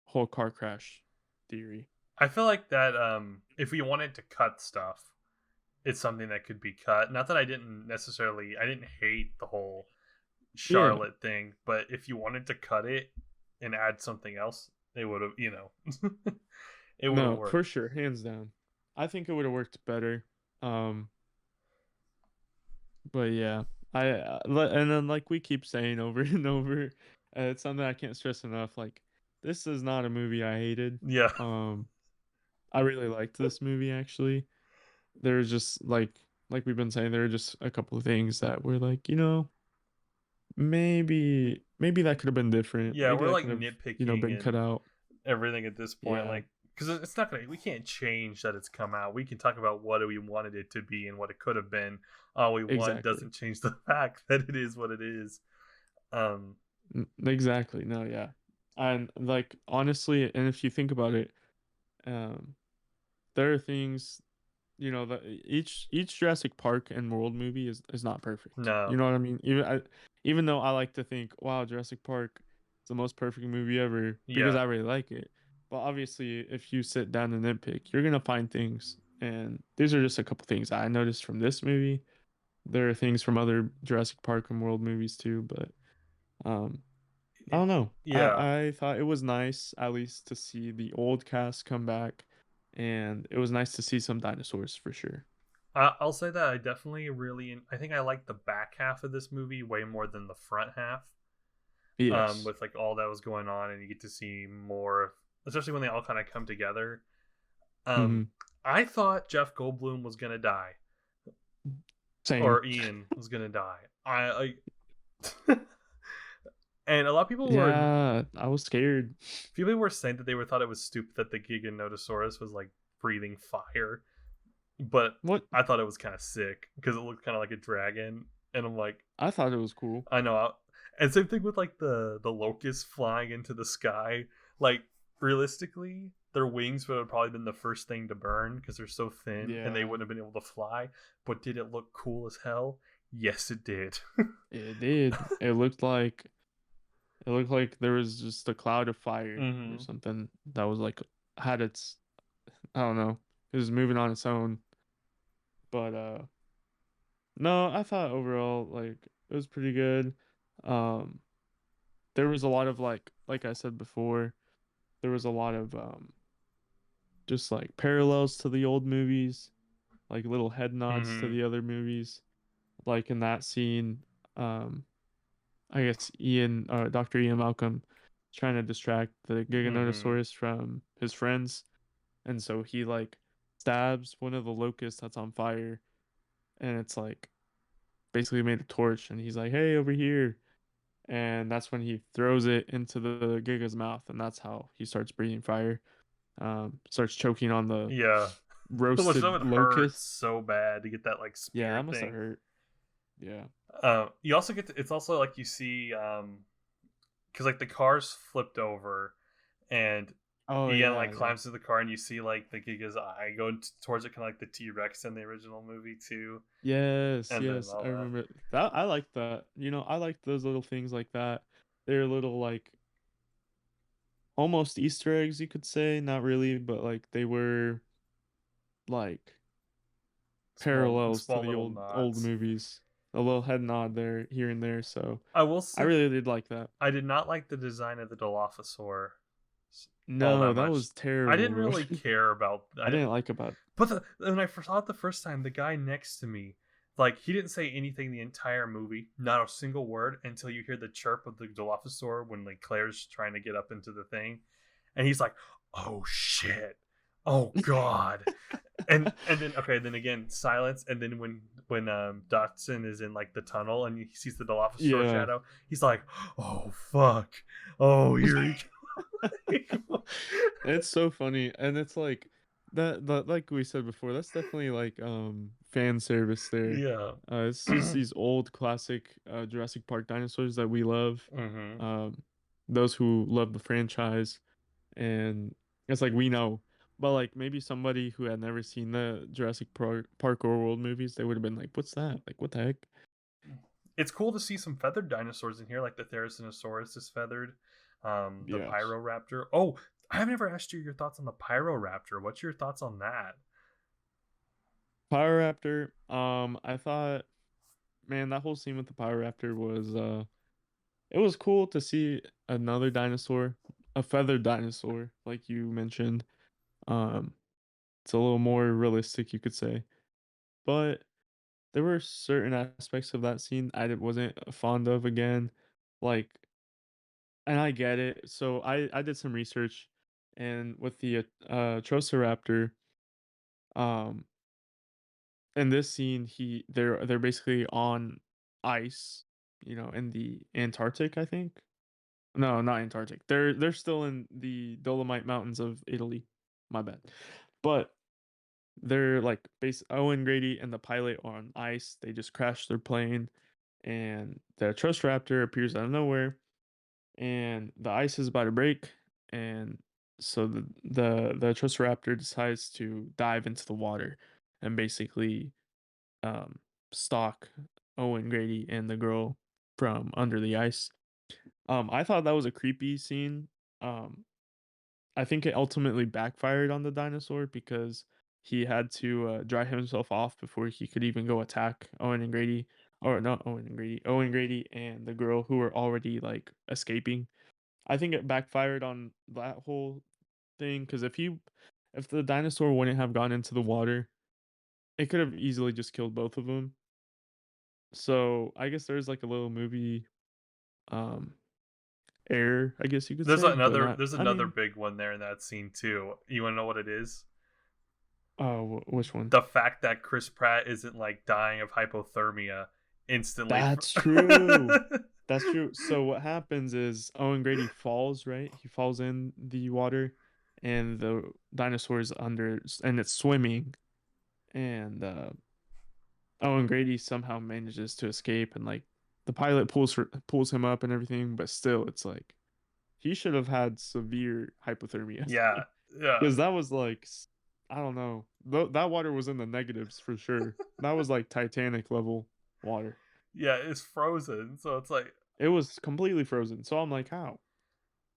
whole car crash theory. I feel like that, if we wanted to cut stuff, it's something that could be cut. Not that I didn't hate the whole Yeah, Charlotte thing, but if you wanted to cut it and add something else, it would have, it would have no, for worked. sure, hands down. I think it would have worked better. Um, But yeah, and then like we keep saying over and over, it's something I can't stress enough. Like, this is not a movie I hated. Yeah. Um, I really liked this movie actually. There's just like we've been saying, there are just a couple of things that were like, maybe that could have been different. Yeah, Maybe we're that like could have, nitpicking been cut and out. everything at this point, Yeah, like, because it's not gonna, we can't change that it's come out. We can talk about what we wanted it to be and what it could have been. All we want exactly. doesn't change the fact that it is what it is. um Exactly. No, yeah. And like honestly, and if you think about it, um there are things, that each Jurassic Park and World movie is not perfect. You no. know what I mean? Even though I like to think, wow, Jurassic Park is the most perfect movie ever because Yeah. I really like it. But obviously, if you sit down and nitpick, you're gonna find things, and these are just a couple things I noticed from this movie. There are things from other Jurassic Park and World movies too, but um, I don't know. Yeah, I thought it was nice at least to see the old cast come back, and it was nice to see some dinosaurs for sure. I'll say that I definitely really, I think I like the back half of this movie way more than the front half. Yes. With like all that was going on, and you get to see more, especially when they all kind of come together. um Hmm. I thought Jeff Goldblum was gonna die, Same. or Ian was gonna die. I like and a lot of Yeah, I was scared. people were saying that they were thought it was stupid that the Giganotosaurus was like breathing fire, but What? I thought it was kind of sick because it looked kind of like a dragon, and I'm like, I thought it was cool. I know. And same thing with like the locust flying into the sky. Like, realistically, their wings would have probably been the first thing to burn because they're so thin and they Yeah, wouldn't have been able to fly. But did it look cool as hell? Yes, it did. it did. It looked like there was just a cloud of fire or Hmm. something that was like had its I don't know. It was moving on its own. But no, I thought overall like it was pretty good. Um there was a lot of like I said before, there was a lot of just like parallels to the old movies, like little head nods to Hmm. the other movies. Like in that scene, um I guess Dr. Ian Malcolm trying to distract the Hmm. Giganotosaurus from his friends, and so he like stabs one of the locusts that's on fire, and it's like basically made a torch, and he's like, "Hey, over here!" And that's when he throws it into the Giga's mouth, and that's how he starts breathing fire. Starts choking on the Yeah. Which that roasted would hurt locust. so bad to get that like Yeah, spear that must have thing. hurt. Yeah. You also get to, it's also like you see because like the car's flipped over and Oh Ian yeah, like yeah. climbs to the car and you see like the Giga's eye go towards it, kind of like the T Rex in the original movie too, Yes, and then yes, all I that. remember that. I like that. I like those little things like that. They're little like almost Easter eggs, you could say. Not really, but like they were like parallels to Small the little old nods. movies. A little head nod there, here and there. So I will I say really did like that. I did not like the design of the Dilophosaur all that No, that much. was I terrible, didn't bro. really care about. I didn't like about. But when I first saw it the first time, the guy next to me, like he didn't say anything the entire movie, not a single word until you hear the chirp of the Dilophosaur when like Claire's trying to get up into the thing, and he's like, "Oh shit, oh god," and then okay, then again silence, and then when Dotson is in like the tunnel and he sees the Dilophosaur Yeah. shadow, he's like, "Oh fuck, oh here he goes." It's so funny, and it's like that like we said before, that's definitely like fan service there. Yeah. It's just these old classic Jurassic Park dinosaurs that we love. Hmm. Um, those who love the franchise, and it's like we know, but like maybe somebody who had never seen the Park or World movies, they would have been like, "What's that? Like, what the heck?" It's cool to see some feathered dinosaurs in here, like the Therizinosaurus is feathered, the Yes. Pyroraptor. Oh, I have never asked you your thoughts on the Pyroraptor. What's your thoughts on that? Pyroraptor. I thought, man, that whole scene with the Pyroraptor was it was cool to see another dinosaur, a feathered dinosaur, like you mentioned. Um, it's a little more realistic, you could say. But there were certain aspects of that scene wasn't fond of again. Like, and I get it. So I did some research, and with the Troceraptor, um, in this scene, they're basically on ice, in the Antarctic, I think. No, not Antarctic. They're still in the Dolomite Mountains of Italy. My bad. But they're like base Owen Grady and the pilot are on ice. They just crashed their plane and the Trust Raptor appears out of nowhere and the ice is about to break and so the Trust Raptor decides to dive into the water and basically um stalk Owen Grady and the girl from under the ice. I thought that was a creepy scene. Um, I think it ultimately backfired on the dinosaur because he had to dry himself off before he could even go attack Owen and Grady, or not Owen and Grady, Owen Grady and the girl who were already like escaping. I think it backfired on that whole thing because if the dinosaur wouldn't have gone into the water, it could have easily just killed both of them. So I guess there's like a little movie um error, I guess you could say, but not. There's I another mean, big one there in that scene too. You want to know what it is? which one? The fact that Chris Pratt isn't like dying of hypothermia instantly. That's true. That's true. So what happens is Owen Grady falls, right? He falls in the water and the dinosaur's under and it's swimming and Owen Grady somehow manages to escape and like the pilot pulls him up and everything, but still it's like he should have had severe hypothermia Yeah, yeah, because that was like I don't know. That water was in the negatives for sure. That was like Titanic level water. yeah. It's frozen, so it's like It was completely frozen. So I'm like, how?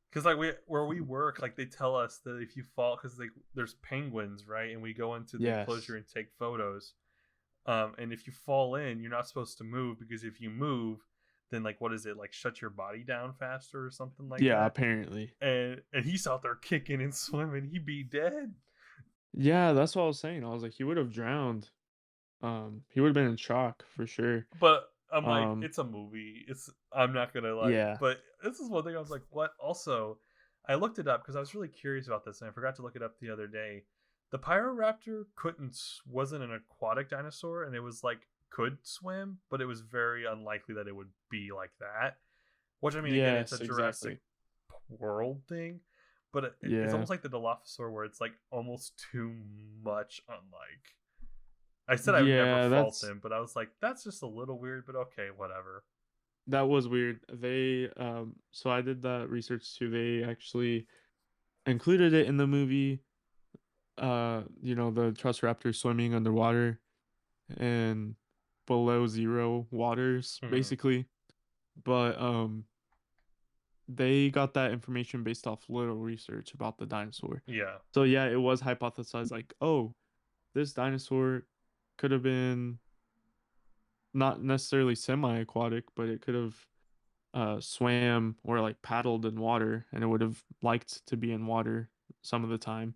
because like we where we work, like they tell us that if you fall, because like there's penguins, right, and we go into the enclosure Yes. and take photos. And if you fall in, you're not supposed to move because if you move, then like what is it like shut your body down faster or something like Yeah, that. apparently. And he's out there kicking and swimming, he'd be dead. Yeah, that's what I was saying. I was like, he would have drowned. He would have been in shock for sure. But I'm like, Um, it's a movie. It's I'm not gonna like. yeah. But this is one thing I was like, what? Also, I looked it up because I was really curious about this, and I forgot to look it up the other day. The Pyroraptor wasn't an aquatic dinosaur, and it was like could swim, but it was very unlikely that it would be like that. Which I mean, again, it's a Yes, Jurassic exactly. World thing, but it's Yeah. almost like the Dilophosaur, where it's like almost too much unlike. I said I would never Yeah, fault that's him, but I was like, that's just a little weird, but okay, whatever. that was weird. They so I did that research too. They actually included it in the movie. The trust raptor swimming underwater and below zero waters, Hmm. basically. But they got that information based off little research about the dinosaur. Yeah. So yeah, it was hypothesized like, oh, this dinosaur could have been not necessarily semi-aquatic, but it could have swam or like paddled in water, and it would have liked to be in water some of the time.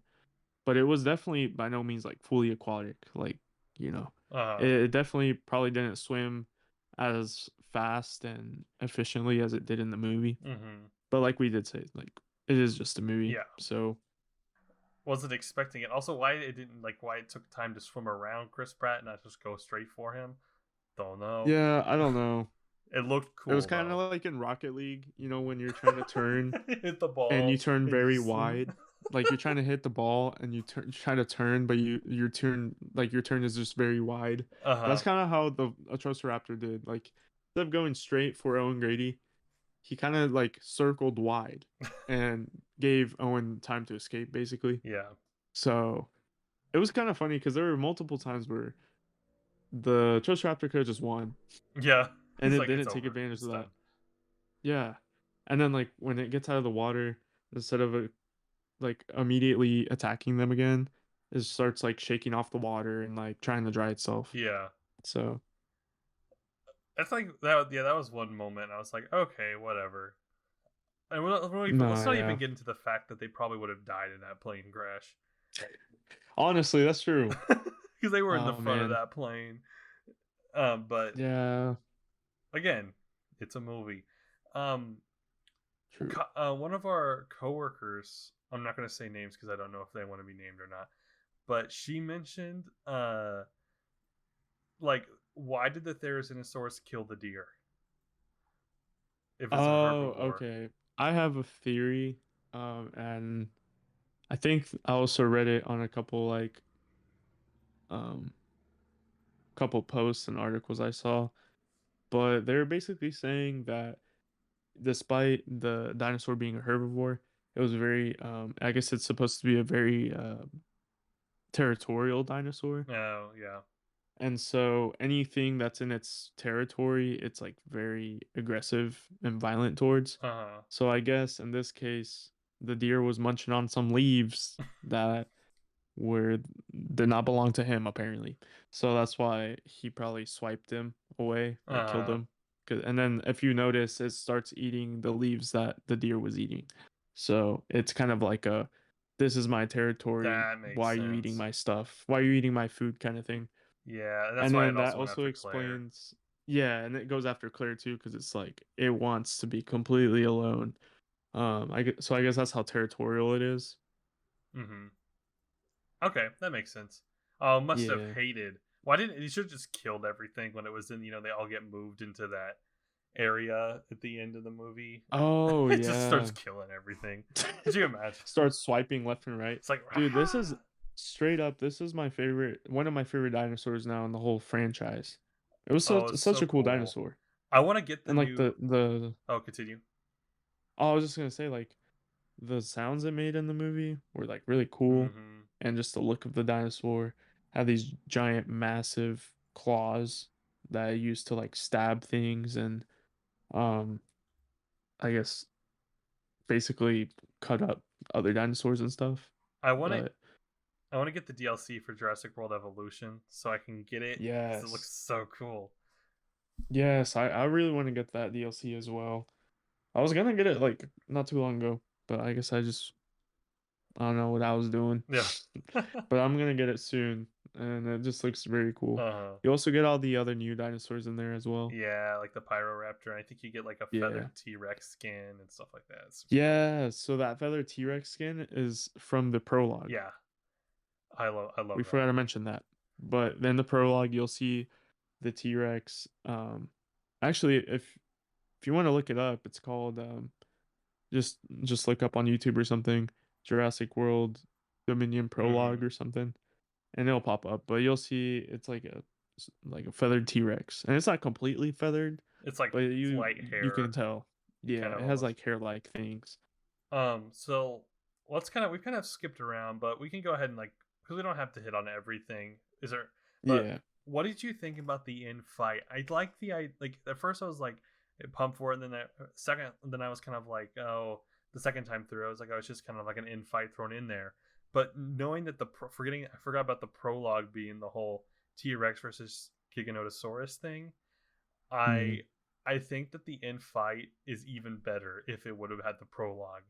But it was definitely by no means like fully aquatic. Like, you know, it, Uh. it definitely probably didn't swim as fast and efficiently as it did in the movie. Hmm. But like we did say, like it is just a movie. Yeah. So Wasn't expecting it. Also, why it didn't like why it took time to swim around Chris Pratt and not just go straight for him. Don't know. yeah, I don't know. It looked It was cool kind of though. like in Rocket League, when you're trying to turn Hit the and you ball turn and you very swim. wide. Like you're trying to hit the ball and try to turn, but your turn is just very wide. Uh That's huh. kind of how the Atrociraptor did. Like instead of going straight for Owen Grady, he kind of like circled wide and gave Owen time to escape, basically. Yeah. So it was kind of funny because there were multiple times where the Atrociraptor could have just won, Yeah. and He's it like, it's didn't take over. advantage It's of that. done. Yeah, and then like when it gets out of the water, instead of like immediately attacking them again, it starts like shaking off the water and like trying to dry itself. Yeah. So That's like that. Yeah, that was one moment. I was like, okay, whatever. And no, let's not even yeah. get into the fact that they probably would have died in that plane crash Honestly, that's true. because they were in the Oh front of man. that plane. But Yeah, again, it's a movie. Um, true. one of our coworkers, I'm not going to say names because I don't know if they want to be named or not, but she mentioned, like, why did the Therizinosaurus kill the deer if it's a Oh, herbivore? okay. I have a theory, and I think I also read it on a um couple posts and articles I saw, but they're basically saying that despite the dinosaur being a herbivore, it was very I guess it's supposed to be a very territorial dinosaur. Oh, yeah. And so anything that's in its territory, it's like very aggressive and violent towards. Uh So I guess in this case, the deer was munching on some leaves that were did not belong to him apparently. So that's why he probably swiped him away huh. or killed him. And then if you notice, it starts eating the leaves that the deer was eating. So it's kind of like a this is my territory. That makes Why are you eating sense. my stuff? Why are you eating my food kind of thing? Yeah, and that's And why it then that also went also after Claire. explains, yeah, and it goes after Claire too, because it's like it wants to be completely alone. So I guess that's how territorial it is. Hmm. Okay, that makes sense. Oh, must have Yeah. hated. Why didn't he should have just killed everything when it was in? They all get moved into that area at the end of the movie. Oh It just starts yeah. killing everything. Could you imagine? Starts swiping left and right. It's like, Dude, this is ah! straight up, this is one of my favorite dinosaurs now in the whole franchise. It was Oh, such it's such so a cool cool. dinosaur. I want to get the And like new. the Oh, continue. Oh, I was just gonna say like the sounds it made in the movie were like really cool, Hmm. and just the look of the dinosaur had these giant, massive claws that I used to like stab things and um I guess basically cut up other dinosaurs and stuff. I want to But I want to get the DLC for Jurassic World Evolution so I can get it because it looks yes, so cool. yes, I really want to get that DLC as well. I was gonna get it like not too long ago, but I guess I don't know what I was doing. Yeah. But I'm gonna get it soon, and it just looks very cool. Uh-huh. You also get all the other new dinosaurs in there as well. Yeah, like the Pyroraptor. I think you get like a Yeah. feathered T Rex skin and stuff like that. It's cool. Yeah, so that feather T-Rex skin is from the prologue. Yeah, I love We that. forgot to mention that. But then the prologue, you'll see the T-Rex. Actually, if you want to look it up, it's called just look up on YouTube or something, Jurassic World Dominion Hmm. prologue or something, and it'll pop up. But you'll see it's like a feathered T-Rex, and it's not completely feathered, It's like but light you hair, can tell. Yeah, kind of it has almost. like hair-like things. So let's kind of we've kind of skipped around, but we can go ahead and like because we don't have to hit on everything. Is there? But Yeah. what did you think about the in fight? I like I like at first I was like pumped for it, and then second, then I was kind of like, oh, the second time through, I was like, oh, it's just kind of like an in fight thrown in there. But knowing that I forgot about the prologue being the whole T Rex versus Giganotosaurus thing. Mhm. I I think that the end fight is even better if it would have had the prologue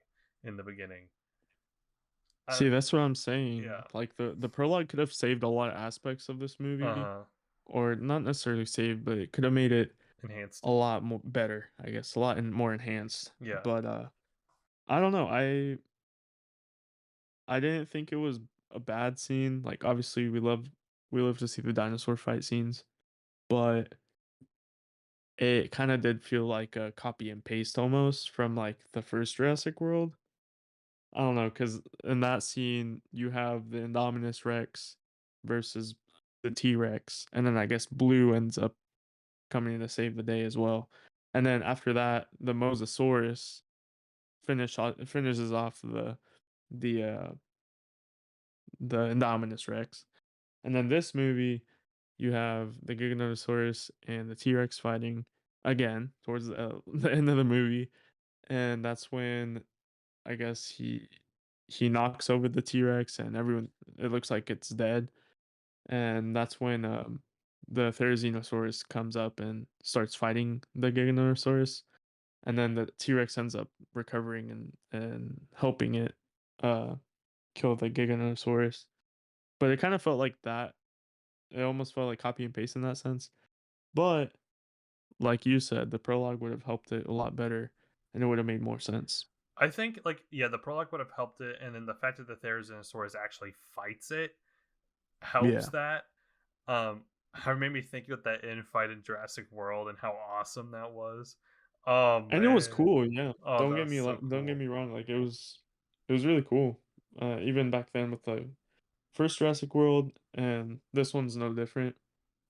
in the beginning. See, that's what I'm saying. Yeah. Like the prologue could have saved a lot of aspects of this movie, Uh-huh. or not necessarily saved, but it could have made it Enhanced a it. lot more better, I guess, a lot more enhanced. Yeah. But I don't know. I didn't think it was a bad scene. Like obviously we love to see the dinosaur fight scenes, but it kind of did feel like a copy and paste almost from like the first Jurassic World. I don't know, because in that scene you have the Indominus Rex versus the T Rex, and then I guess Blue ends up coming to save the day as well. And then after that, the Mosasaurus finishes off the uh the Indominus Rex. And then this movie, you have the Giganotosaurus and the T Rex fighting again towards the end of the movie, and that's when I guess he knocks over the T Rex and everyone it looks like it's dead, and that's when the Therizinosaurus comes up and starts fighting the Giganotosaurus, and then the T Rex ends up recovering and helping it uh kill the Giganotosaurus. But it kind of felt like that. It almost felt like copy and paste in that sense. But like you said, the prologue would have helped it a lot better, and it would have made more sense. I think like yeah, the prologue would have helped it, and then the fact that the Therizinosaurus actually fights it helps Yeah. that. How made me think about that end fight in Jurassic World and how awesome that was. Oh And it was man. cool, yeah. Oh, that was so Don't get cool. me wrong, like it was really cool. Even back then with the first Jurassic World and this one's no different.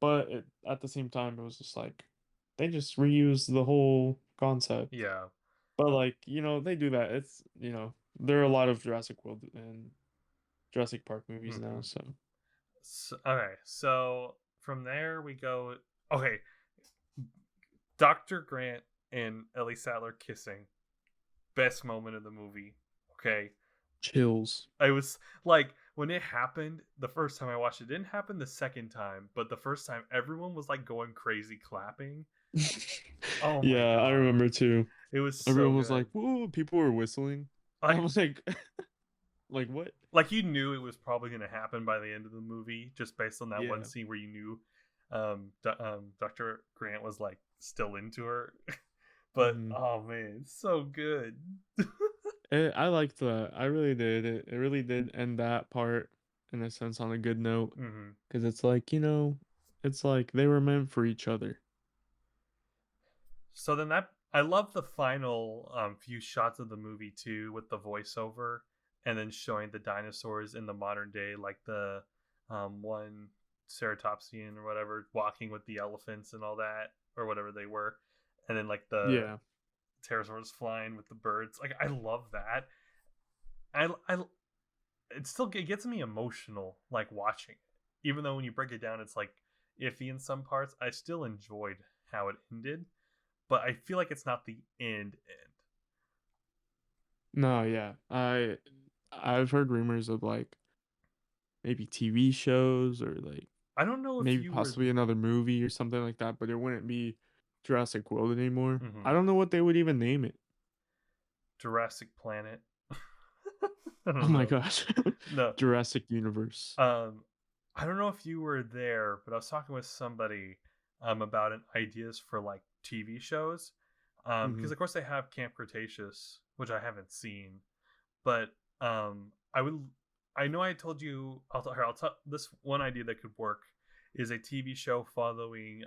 But at the same time it was just like they just reused the whole concept. Yeah. But like, they do that. There are a lot of Jurassic World and Jurassic Park movies now, Hmm. so Okay, so from there we go. Okay, Dr. Grant and Ellie Sattler kissing. Best moment of the movie. Okay. chills. I was like, when it happened the first time I watched it, didn't happen the second time, but the first time everyone was like going crazy clapping. Oh my Yeah, I god. remember too. It was so Everyone was good. like, "Whoa!" People were whistling. I Like was like, "Like what?" like you knew it was probably going to happen by the end of the movie just based on that one Yeah. scene where you knew Dr. Grant was like still into her. But Hmm. oh man, it's so good. I liked that. I really did. It really did end that part in a sense on a good note Hmm. because it's like it's like they were meant for each other. So then that I love the final few shots of the movie too, with the voiceover and then showing the dinosaurs in the modern day, like the one ceratopsian or whatever walking with the elephants and all that or whatever they were, and then like the Yeah. pterosaurs flying with the birds. Like I love that. I it still it gets me emotional like watching it. Even though when you break it down, it's like iffy in some parts. I still enjoyed how it ended, but I feel like it's not the end. No, yeah. I've heard rumors of like maybe TV shows or like I don't know if maybe you were possibly another movie or something like that, but it wouldn't be Jurassic World anymore. I mhm, don't know what they would even name it. Jurassic Planet. I Oh don't my know. gosh. No, Jurassic Universe. Um, I don't know if you were there, but I was talking with somebody about an ideas for like TV shows. Hmm. Because of course they have Camp Cretaceous, which I haven't seen, but I would. I know I told you. I'll tell this one idea that could work is a TV show following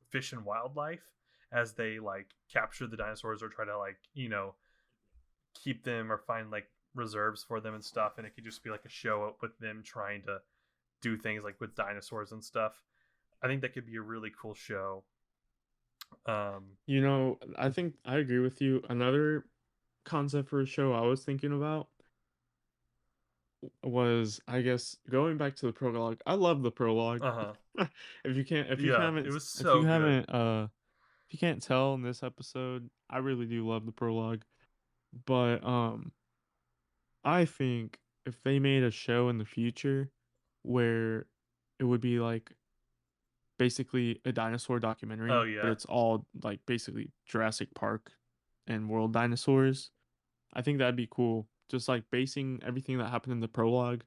fish and wildlife as they like capture the dinosaurs or try to like keep them or find like reserves for them and stuff, and it could just be like a show with them trying to do things like with dinosaurs and stuff. I think that could be a really cool show. Um, I think I agree with you. Another concept for a show I was thinking about was, I guess, going back to the prologue. I love the prologue. uh huh. Yeah, it was if so you good. haven't, if you can't tell in this episode, I really do love the prologue. But I think if they made a show in the future where it would be like basically a dinosaur Oh documentary, but yeah, it's all like basically Jurassic Park and world dinosaurs, I think that'd be cool. Just like basing everything that happened in the prologue,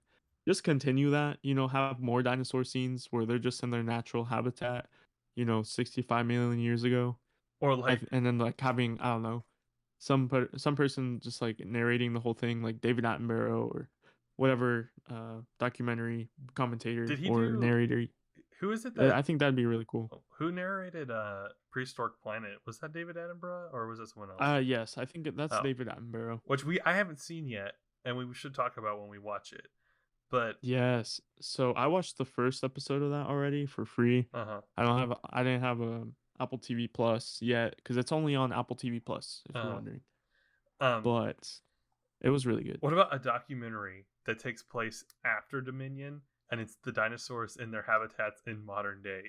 just continue that, have more dinosaur scenes where they're just in their natural habitat, 65 million years ago. or like And then like having, I don't know, some person just like narrating the whole thing, like David Attenborough or whatever documentary commentator did he or do? narrator. Who is it that I think that'd be really cool. who narrated Prehistoric Planet? Was that David Attenborough or was that someone else? Yes, I think that's Oh, David Attenborough. which I haven't seen yet, and we should talk about when we watch it. But Yes. So I watched the first episode of that already for free. uh huh, I didn't have a Apple TV Plus yet because it's only on Apple TV Plus if you're uh wondering. huh. But it was really good. What about a documentary that takes place after Dominion and it's the dinosaurs in their habitats in modern day?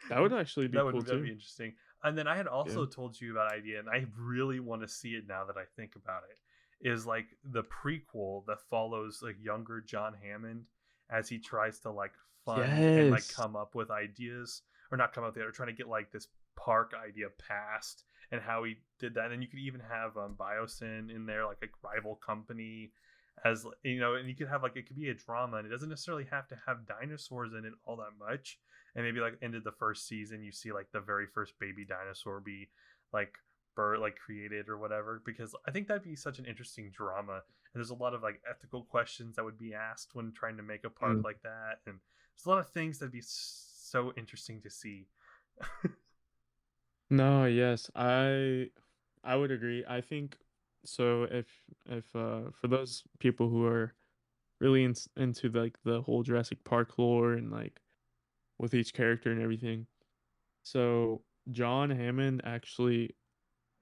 That would actually be cool That'd be too. interesting. And then I had Yeah. also told you about idea, and I really want to see it now that I think about it. Is like the prequel that follows like younger John Hammond as he tries to like fund and like Yes. come up with ideas, or not come up with it, or trying to get like this park idea passed, and how he did that. And then you could even have Biosyn in there, like a rival company, as and you could have like it could be a drama, and it doesn't necessarily have to have dinosaurs in it all that much. And maybe like ended the first season, you see like the very first baby dinosaur be like bird like created or whatever, because I think that'd be such an interesting drama, and there's a lot of like ethical questions that would be asked when trying to make a park Mm. like that, and there's a lot of things that'd be so interesting to see. No, yes. I would agree. I think so if for those people who are really into like the whole Jurassic Park lore and like with each character and everything. So John Hammond actually,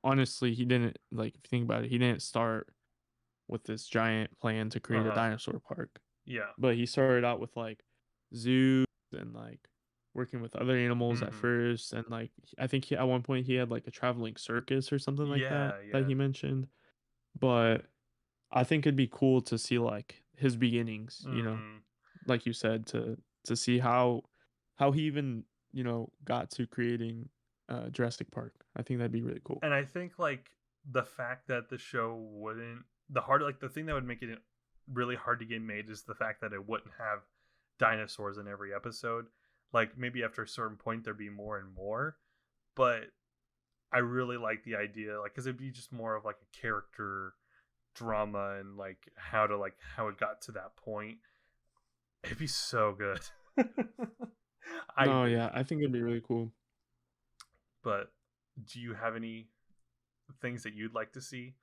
honestly, he didn't like if you think about it, he didn't start with this giant plan to create a Uh-huh. dinosaur park, Yeah. but he started out with like zoos and like working with other animals at Hmm. first, and like I think at one point he had like a traveling circus or something like that Yeah, that yeah. he mentioned. But I think it'd be cool to see like his beginnings, Hmm. like you said, to see how he even got to creating Jurassic Park. I think that'd be really cool. And I think like the fact that the show wouldn't the thing that would make it really hard to get made is the fact that it wouldn't have dinosaurs in every episode. Like maybe after a certain point there'd be more and more, but I really like the idea, like, because it'd be just more of like a character drama and like how it got to that point. It'd be so good. I No, yeah, I think it'd be really cool. but do you have any things that you'd like to see?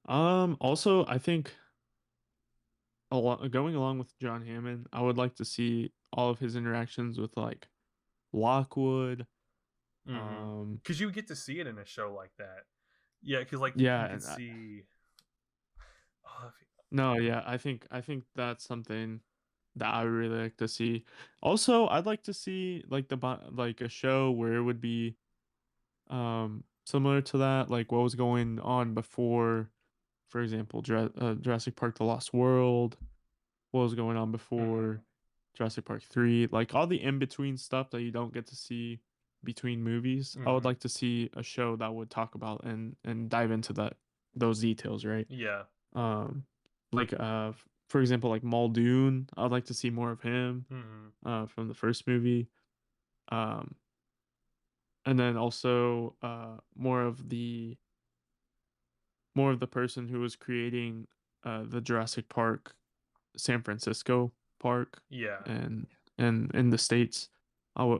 Also, I think going along with John Hammond, I would like to see all of his interactions with like Lockwood, Mm-hmm. Um, Because you get to see it in a show like that. Yeah, because like yeah, you could and see. Oh, no, yeah, I think that's something that I would really like to see. Also, I'd like to see like like a show where it would be similar to that, like what was going on before, for example, Jurassic Park: The Lost World, what was going on mm-hmm. before Jurassic Park 3, like all the in-between stuff that you don't get to see between movies. I would Mm-hmm. like to see a show that would talk about and dive into those details, right? Yeah. Um like for example, like Muldoon, I'd like to see more of him Mm-hmm. from the first movie. Um and then also more of the person who was creating the Jurassic Park San Francisco park Yeah. and in the States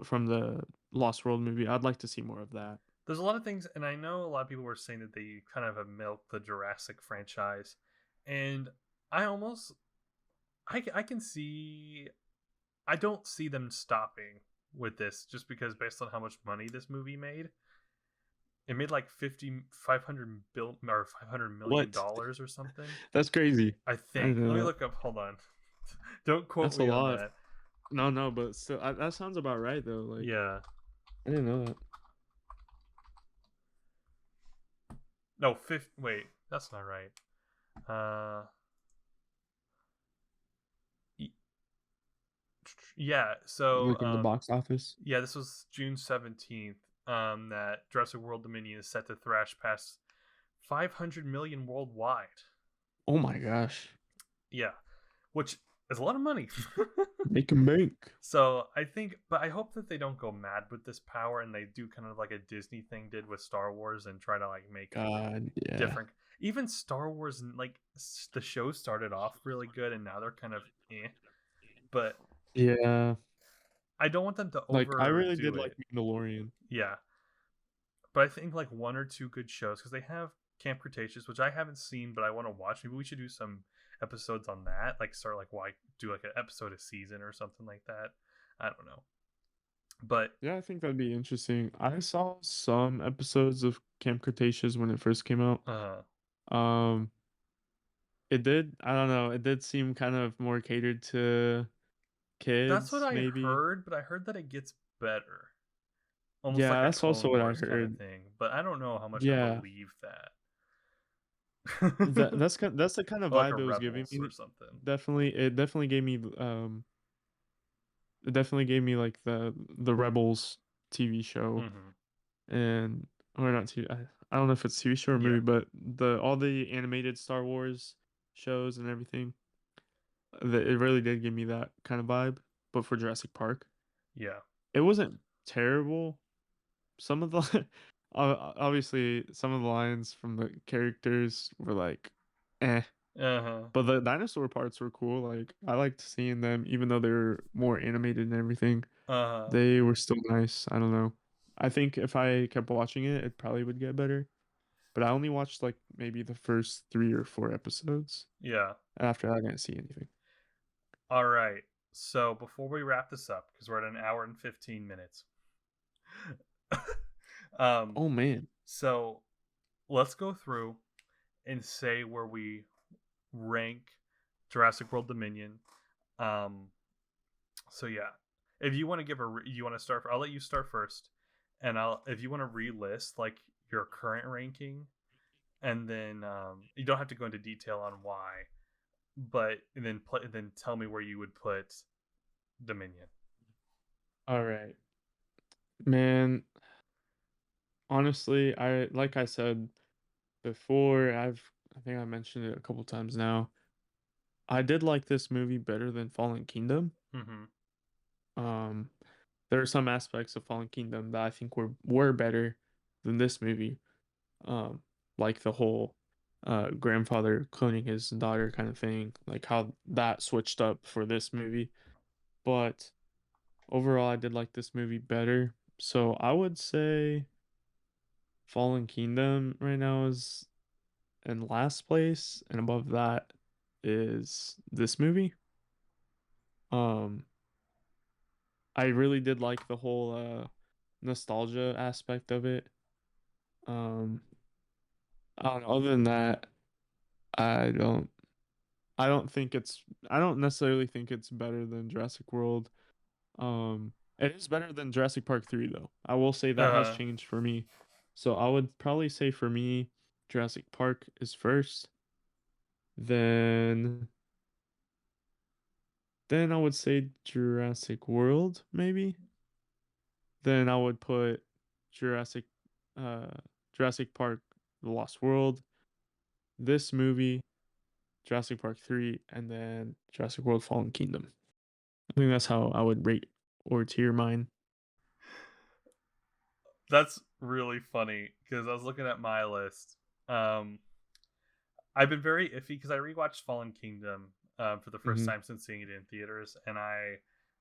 from the Lost World movie. I'd like to see more of that. There's a lot of things, and I know a lot of people were saying that they kind of have milked the Jurassic franchise, and I almost, I can see, I don't see them stopping with this just because based on how much money this movie made. It made like 500 or 500 million What? dollars or something. That's crazy. I I didn't think. Let know me that. look up. Hold on. Don't quote That's a me on lot. that. No, no, but still, that sounds about right though. Like, Yeah. I didn't know that. No, fifth. Wait, that's not right. Uh, yeah. So, Like in the box office. yeah, this was June 17th. That Jurassic World Dominion is set to thrash past 500 million worldwide. Oh my gosh, Yeah, which is a lot of money. make a bank. So I think, but I hope that they don't go mad with this power and they do kind of like a Disney thing did with Star Wars and try to like make God, yeah, different. Even Star Wars, like the show started off really good and now they're kind of eh. But yeah. I don't want them to Like, I really did overdo like it. Mandalorian. Yeah, but I think like one or two good shows because they have Camp Cretaceous, which I haven't seen, but I want to watch. Maybe we should do some episodes on that. Like start like why do like an episode a season or something like that. I don't know, but Yeah, I think that'd be interesting. I saw some episodes of Camp Cretaceous when it first came out. uh Um, it did, I don't know, it did seem kind of more catered to that's what kids, I maybe. heard. But I heard that it gets better, almost like Yeah, a that's also Clone what I Wars kind of heard. thing. But I don't know how much I Yeah, believe that. that's the kind of Or like a vibe it was giving Rebels or me. something. Definitely, it definitely gave me like the Rebels TV show Mm-hmm. and or not TV. I don't know if it's TV show or Yeah, movie, but the all the animated Star Wars shows and everything. It really did give me that kind of vibe. But for Jurassic Park, yeah, it wasn't terrible. Some of the obviously some of the lines from the characters were like, eh. uh huh, But the dinosaur parts were cool. Like I liked seeing them, even though they were more animated and everything. uh huh, They were still nice. I don't know. I think if I kept watching it, it probably would get better. But I only watched like maybe the first 3 or 4 episodes. yeah. And after that, I didn't see anything. All right. So before we wrap this up, because we're at an hour and 15 minutes, um, Oh man. so let's go through and say where we rank Jurassic World Dominion. Um, so yeah, if you want to give you want to start. I'll let you start first, and I'll if you want to relist like your current ranking, and then you don't have to go into detail on why, but then tell me where you would put Dominion. All right. Man, honestly, I said before, I think I mentioned it a couple times now. I did like this movie better than Fallen Kingdom. Mm-hmm. Um, there are some aspects of Fallen Kingdom that I think were better than this movie. Um, like the whole grandfather cloning his daughter kind of thing, like how that switched up for this movie. But overall, I did like this movie better. So I would say Fallen Kingdom right now is in last place, and above that is this movie. Um, I really did like the whole nostalgia aspect of it. Um, I don't know. Other than that, I don't. I don't think it's. I don't necessarily think it's better than Jurassic World. It is better than Jurassic Park 3 though. I will say that has Uh changed for me. So I would probably say for me, Jurassic Park is first. Then then I would say Jurassic World maybe. Then I would put Jurassic uh Jurassic Park The Lost World, this movie, Jurassic Park 3, and then Jurassic World Fallen Kingdom. I think that's how I would rate or tier mine. that's really funny because I was looking at my list. Um, I've been very iffy because I rewatched Fallen Kingdom for the first Hmm. time since seeing it in theaters, and I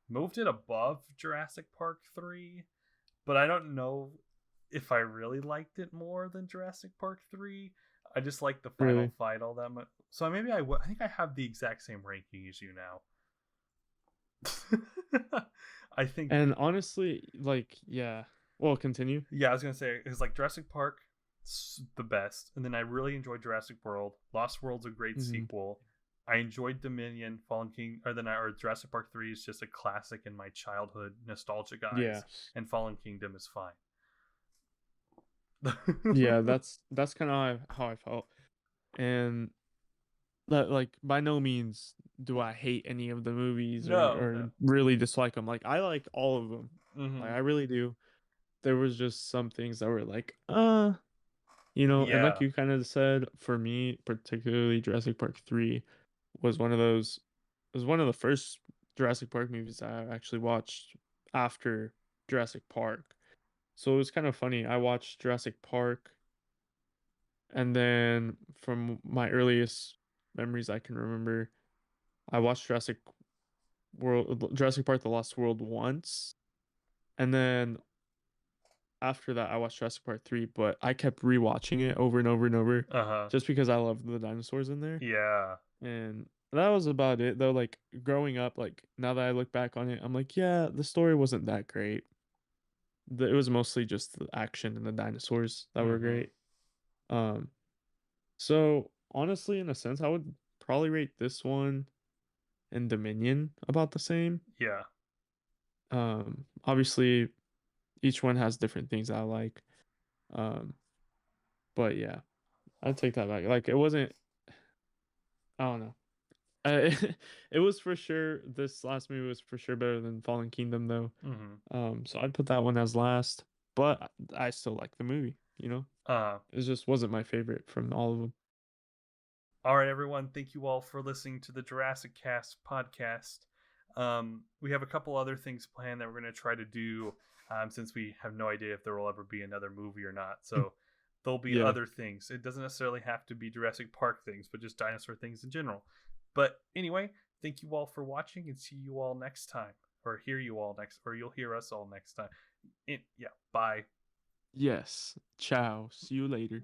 moved it above Jurassic Park 3, but I don't know if I really liked it more than Jurassic Park 3. I just like the final Really. fight all that much. So maybe I think I have the exact same ranking as you now. I think, And honestly, like, yeah. Well, continue. yeah, I was gonna say it's like Jurassic Park, the best, and then I really enjoyed Jurassic World. Lost World's a great Hmm. sequel. I enjoyed Dominion, Fallen King, or Jurassic Park 3 is just a classic in my childhood nostalgic Yeah. eyes, and Fallen Kingdom is fine. Yeah, that's kind of how I felt. And that, like, by no means do I hate any of the movies No, or no. really dislike them. Like, I like all of them. Like, Mm-hmm. I really do. There was just some things that were like, and like Yeah. you kind of said, for me, particularly Jurassic Park 3 was one of those, was one of the first Jurassic Park movies I actually watched after Jurassic Park. So it was kind of funny. I watched Jurassic Park, and then from my earliest memories I can remember, I watched Jurassic Park: The Lost World once, and then after that I watched Jurassic Park 3, but I kept rewatching it over and over and over Uh huh. just because I loved the dinosaurs in there. Yeah. And that was about it though. Like, growing up, like, now that I look back on it, I'm like, yeah, the story wasn't that great. It was mostly just the action and the dinosaurs that were Mm-hmm. great. Um, so honestly, in a sense, I would probably rate this one and Dominion about the same. Yeah. Obviously each one has different things I like. Um, but yeah, I'd take that back. Like, it wasn't, I don't know. It was for sure, this last movie was for sure better than Fallen Kingdom though. Mm-hmm. So I'd put that one as last, but I still like the movie. Uh It just wasn't my favorite from all of them. All right, everyone. Thank you all for listening to the Jurassic Cast podcast. We have a couple other things planned that we're going to try to do since we have no idea if there will ever be another movie or not. So there'll be Yeah. other things. It doesn't necessarily have to be Jurassic Park things, but just dinosaur things in general. But anyway, thank you all for watching and see you all next time. Or hear you all next, or you'll hear us all next time. Yeah, bye. Yes. Ciao. See you later.